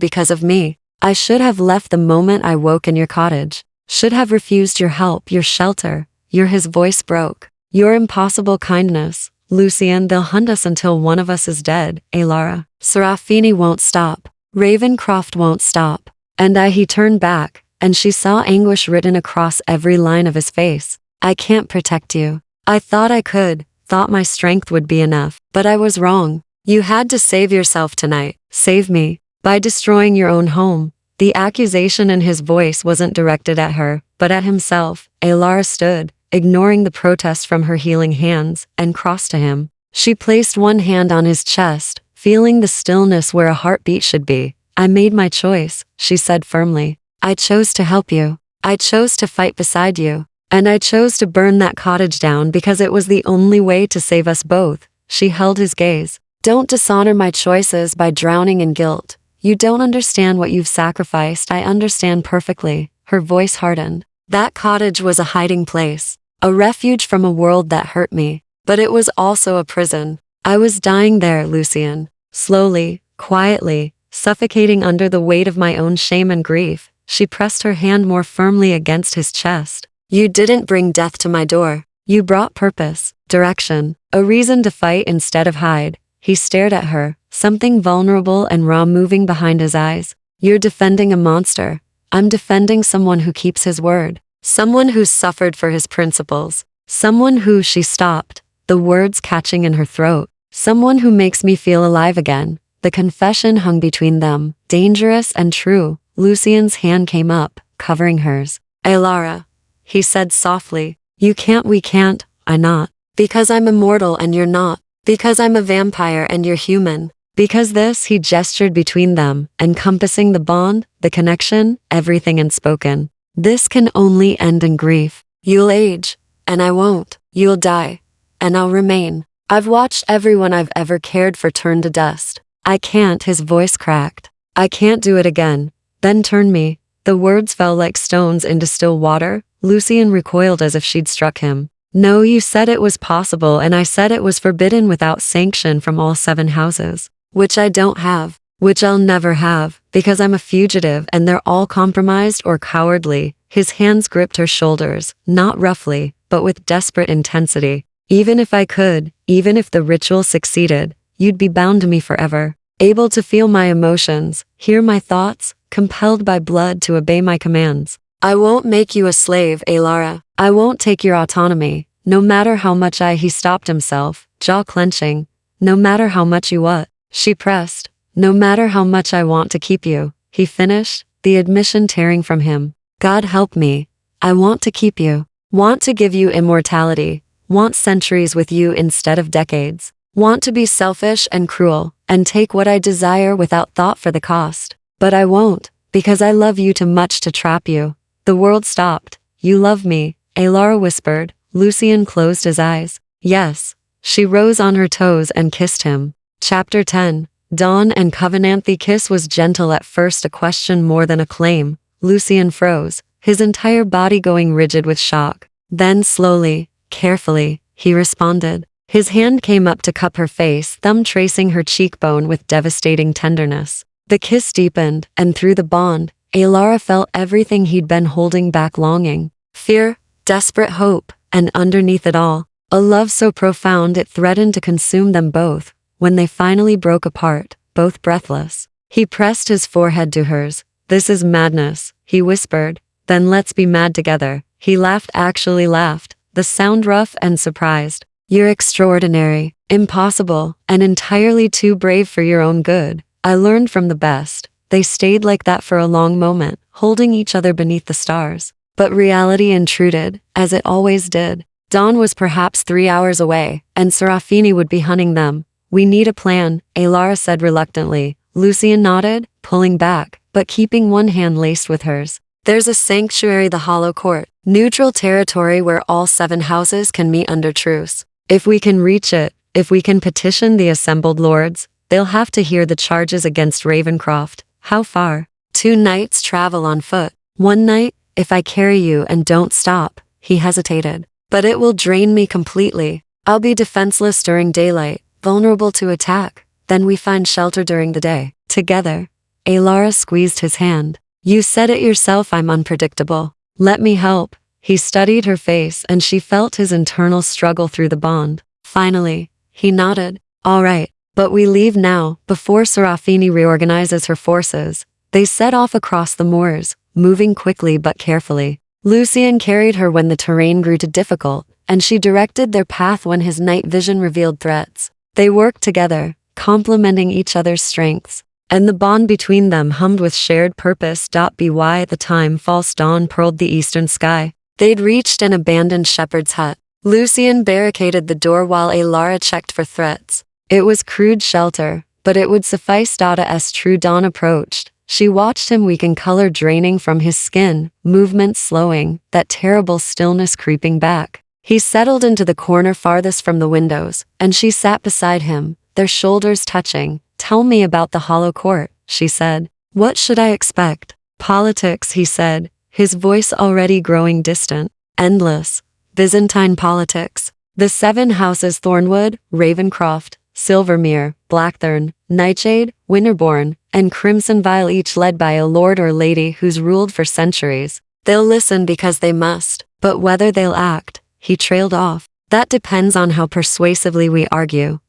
because of me. I should have left the moment I woke in your cottage. Should have refused your help, your shelter. His voice broke. Your impossible kindness. Lucian, they'll hunt us until one of us is dead. Alara. Serafini won't stop. Ravencroft won't stop. And he turned back, and she saw anguish written across every line of his face. I can't protect you. I thought I could, thought my strength would be enough, but I was wrong. You had to save yourself tonight. Save me. By destroying your own home. The accusation in his voice wasn't directed at her, but at himself. Alara stood, ignoring the protest from her healing hands, and crossed to him. She placed one hand on his chest, feeling the stillness where a heartbeat should be. I made my choice, she said firmly. I chose to help you. I chose to fight beside you. And I chose to burn that cottage down because it was the only way to save us both. She held his gaze. Don't dishonor my choices by drowning in guilt. You don't understand what you've sacrificed. I understand perfectly. Her voice hardened. That cottage was a hiding place, a refuge from a world that hurt me. But it was also a prison. I was dying there, Lucian. Slowly, quietly, suffocating under the weight of my own shame and grief. She pressed her hand more firmly against his chest. You didn't bring death to my door. You brought purpose, direction, a reason to fight instead of hide. He stared at her, something vulnerable and raw moving behind his eyes. You're defending a monster. I'm defending someone who keeps his word. Someone who's suffered for his principles. Someone who, she stopped, the words catching in her throat. Someone who makes me feel alive again. The confession hung between them, dangerous and true. Lucian's hand came up, covering hers. Alara, he said softly, we can't, I not. Because I'm immortal and you're not. Because I'm a vampire and you're human. Because this, he gestured between them, encompassing the bond, the connection, everything unspoken. This can only end in grief. You'll age, and I won't. You'll die, and I'll remain. I've watched everyone I've ever cared for turn to dust. I can't, his voice cracked. I can't do it again. Then turn me. The words fell like stones into still water. Lucian recoiled as if she'd struck him. No, you said it was possible and I said it was forbidden without sanction from all 7 houses. Which I don't have. Which I'll never have, because I'm a fugitive and they're all compromised or cowardly. His hands gripped her shoulders, not roughly, but with desperate intensity. Even if I could, even if the ritual succeeded, you'd be bound to me forever. Able to feel my emotions, hear my thoughts, compelled by blood to obey my commands. I won't make you a slave, Alara. I won't take your autonomy, no matter how much he stopped himself, jaw clenching. No matter how much you what? She pressed. No matter how much I want to keep you, he finished, the admission tearing from him. God help me. I want to keep you. Want to give you immortality. Want centuries with you instead of decades. Want to be selfish and cruel, and take what I desire without thought for the cost. But I won't, because I love you too much to trap you. The world stopped. You love me, Alara whispered. Lucian closed his eyes. Yes. She rose on her toes and kissed him. Chapter 10. Dawn and Covenant. The kiss was gentle at first, a question more than a claim. Lucian froze, his entire body going rigid with shock. Then slowly, carefully, he responded. His hand came up to cup her face, thumb tracing her cheekbone with devastating tenderness. The kiss deepened, and through the bond, Alara felt everything he'd been holding back: longing, fear, desperate hope, and underneath it all, a love so profound it threatened to consume them both. When they finally broke apart, both breathless, he pressed his forehead to hers. This is madness, he whispered. Then let's be mad together. He laughed, actually laughed, the sound rough and surprised. You're extraordinary, impossible, and entirely too brave for your own good. I learned from the best. They stayed like that for a long moment, holding each other beneath the stars. But reality intruded, as it always did. Dawn was perhaps 3 hours away, and Serafini would be hunting them. We need a plan, Alara said reluctantly. Lucian nodded, pulling back, but keeping one hand laced with hers. There's a sanctuary, the Hollow Court, neutral territory where all 7 houses can meet under truce. If we can reach it, if we can petition the assembled lords, they'll have to hear the charges against Ravencroft. How far? 2 nights' travel on foot. 1 night, if I carry you and don't stop. He hesitated. But it will drain me completely. I'll be defenseless during daylight, vulnerable to attack. Then we find shelter during the day. Together. Alara squeezed his hand. You said it yourself, I'm unpredictable. Let me help. He studied her face and she felt his internal struggle through the bond. Finally, he nodded. All right, but we leave now, before Serafini reorganizes her forces. They set off across the moors, moving quickly but carefully. Lucian carried her when the terrain grew too difficult, and she directed their path when his night vision revealed threats. They worked together, complementing each other's strengths, and the bond between them hummed with shared purpose. By the time false dawn pearled the eastern sky, they'd reached an abandoned shepherd's hut. Lucian barricaded the door while Alara checked for threats. It was crude shelter, but it would suffice. As true dawn approached, she watched him weaken, color draining from his skin, movements slowing, that terrible stillness creeping back. He settled into the corner farthest from the windows, and she sat beside him, their shoulders touching. Tell me about the Hollow Court, she said. What should I expect? Politics, he said, his voice already growing distant. Endless. Byzantine politics. The 7 houses: Thornwood, Ravencroft, Silvermere, Blackthorn, Nightshade, Winterbourne, and Crimson Vial, each led by a lord or lady who's ruled for centuries. They'll listen because they must, but whether they'll act, he trailed off, that depends on how persuasively we argue.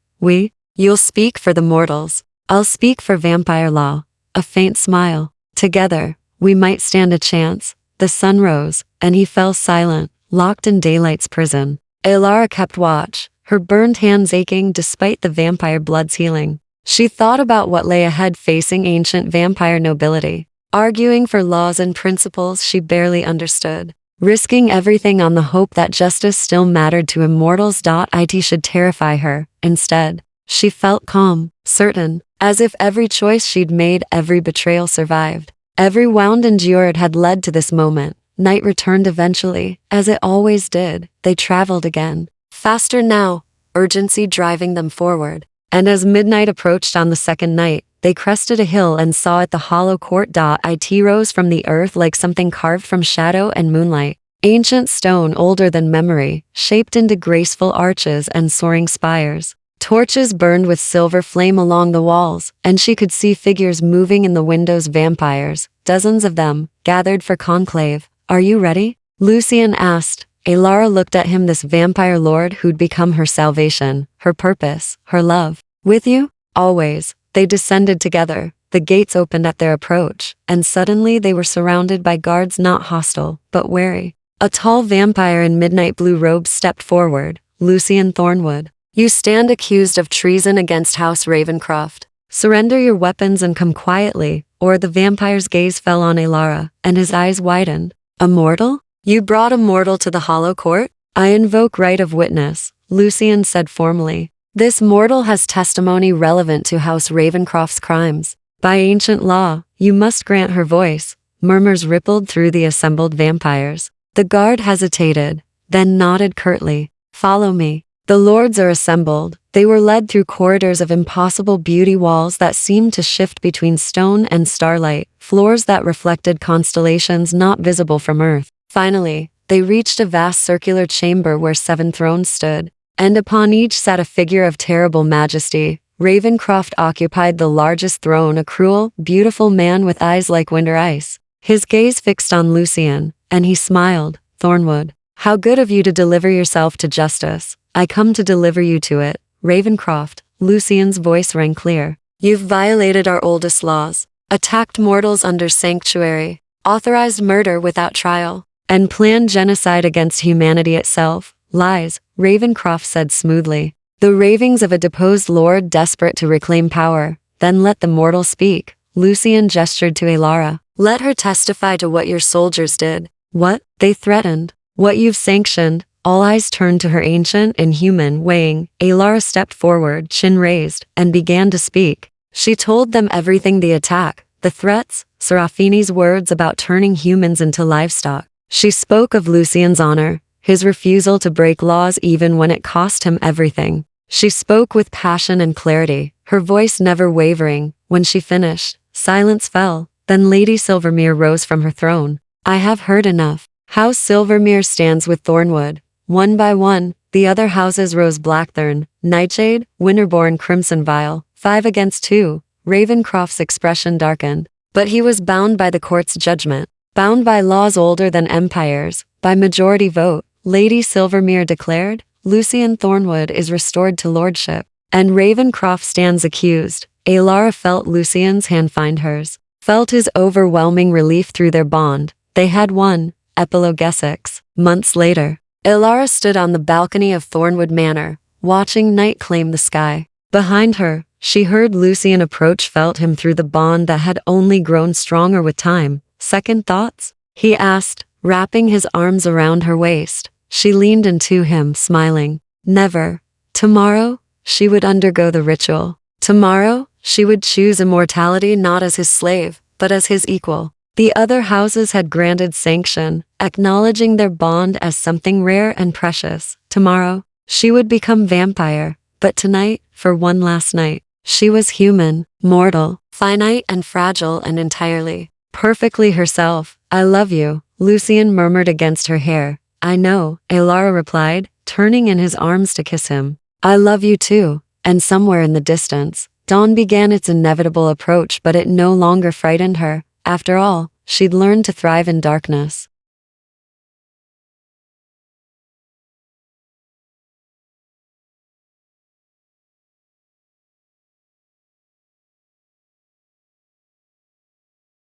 You'll speak for the mortals. I'll speak for vampire law. A faint smile. Together, we might stand a chance. The sun rose, and he fell silent, locked in daylight's prison. Alara kept watch, her burned hands aching despite the vampire blood's healing. She thought about what lay ahead, facing ancient vampire nobility, arguing for laws and principles she barely understood, risking everything on the hope that justice still mattered to immortals. It should terrify her. Instead, she felt calm, certain, as if every choice she'd made, every betrayal survived. Every wound endured had led to this moment. Night returned eventually, as it always did. They traveled again. Faster now, urgency driving them forward. And as midnight approached on the second night, they crested a hill and saw it the hollow court. It rose from the earth like something carved from shadow and moonlight. Ancient stone older than memory, shaped into graceful arches and soaring spires. Torches burned with silver flame along the walls, and she could see figures moving in the windows. Vampires, dozens of them, gathered for conclave. Are you ready? Lucian asked. Alara looked at him, this vampire lord who'd become her salvation, her purpose, her love. With you? Always. They descended together. The gates opened at their approach, and suddenly they were surrounded by guards not hostile, but wary. A tall vampire in midnight blue robes stepped forward. Lucian Thornwood. You stand accused of treason against House Ravencroft. Surrender your weapons and come quietly. Or the vampire's gaze fell on Alara, and his eyes widened. Immortal? You brought Immortal to the Hollow Court? I invoke right of witness, Lucian said formally. This mortal has testimony relevant to House Ravencroft's crimes. By ancient law, you must grant her voice. Murmurs rippled through the assembled vampires. The guard hesitated, then nodded curtly. Follow me. The lords are assembled. They were led through corridors of impossible beauty, walls that seemed to shift between stone and starlight, floors that reflected constellations not visible from Earth. Finally, they reached a vast circular chamber where 7 thrones stood, and upon each sat a figure of terrible majesty. Ravencroft occupied the largest throne, a cruel, beautiful man with eyes like winter ice. His gaze fixed on Lucian, and he smiled. Thornwood, how good of you to deliver yourself to justice. I come to deliver you to it. Ravencroft, Lucian's voice rang clear. You've violated our oldest laws, attacked mortals under sanctuary, authorized murder without trial, and planned genocide against humanity itself. Lies, Ravencroft said smoothly. The ravings of a deposed lord desperate to reclaim power. Then let the mortal speak. Lucian gestured to Alara. Let her testify to what your soldiers did. What? They threatened. What you've sanctioned. All eyes turned to her, ancient, inhuman, weighing. Alara stepped forward, chin raised, and began to speak. She told them everything: the attack, the threats, Serafini's words about turning humans into livestock. She spoke of Lucian's honor, his refusal to break laws even when it cost him everything. She spoke with passion and clarity, her voice never wavering. When she finished, silence fell. Then Lady Silvermere rose from her throne. I have heard enough. House Silvermere stands with Thornwood. One by one, the other houses rose: Blackthorn, Nightshade, Winterbourne, Crimson Vial. 5 against 2. Ravencroft's expression darkened. But he was bound by the court's judgment, bound by laws older than empires, by majority vote. Lady Silvermere declared, Lucian Thornwood is restored to lordship, and Ravencroft stands accused. Alara felt Lucian's hand find hers, felt his overwhelming relief through their bond. They had won. Epilogue 6. Months later, Alara stood on the balcony of Thornwood Manor, watching night claim the sky. Behind her, she heard Lucian approach, felt him through the bond that had only grown stronger with time. Second thoughts? He asked, wrapping his arms around her waist. She leaned into him, smiling. Never. Tomorrow, she would undergo the ritual. Tomorrow, she would choose immortality not as his slave, but as his equal. The other houses had granted sanction, acknowledging their bond as something rare and precious. Tomorrow, she would become vampire. But tonight, for one last night, she was human, mortal, finite and fragile, and entirely, perfectly herself. I love you, Lucian murmured against her hair. I know, Alara replied, turning in his arms to kiss him. I love you too. And somewhere in the distance, dawn began its inevitable approach, but it no longer frightened her. After all, she'd learned to thrive in darkness.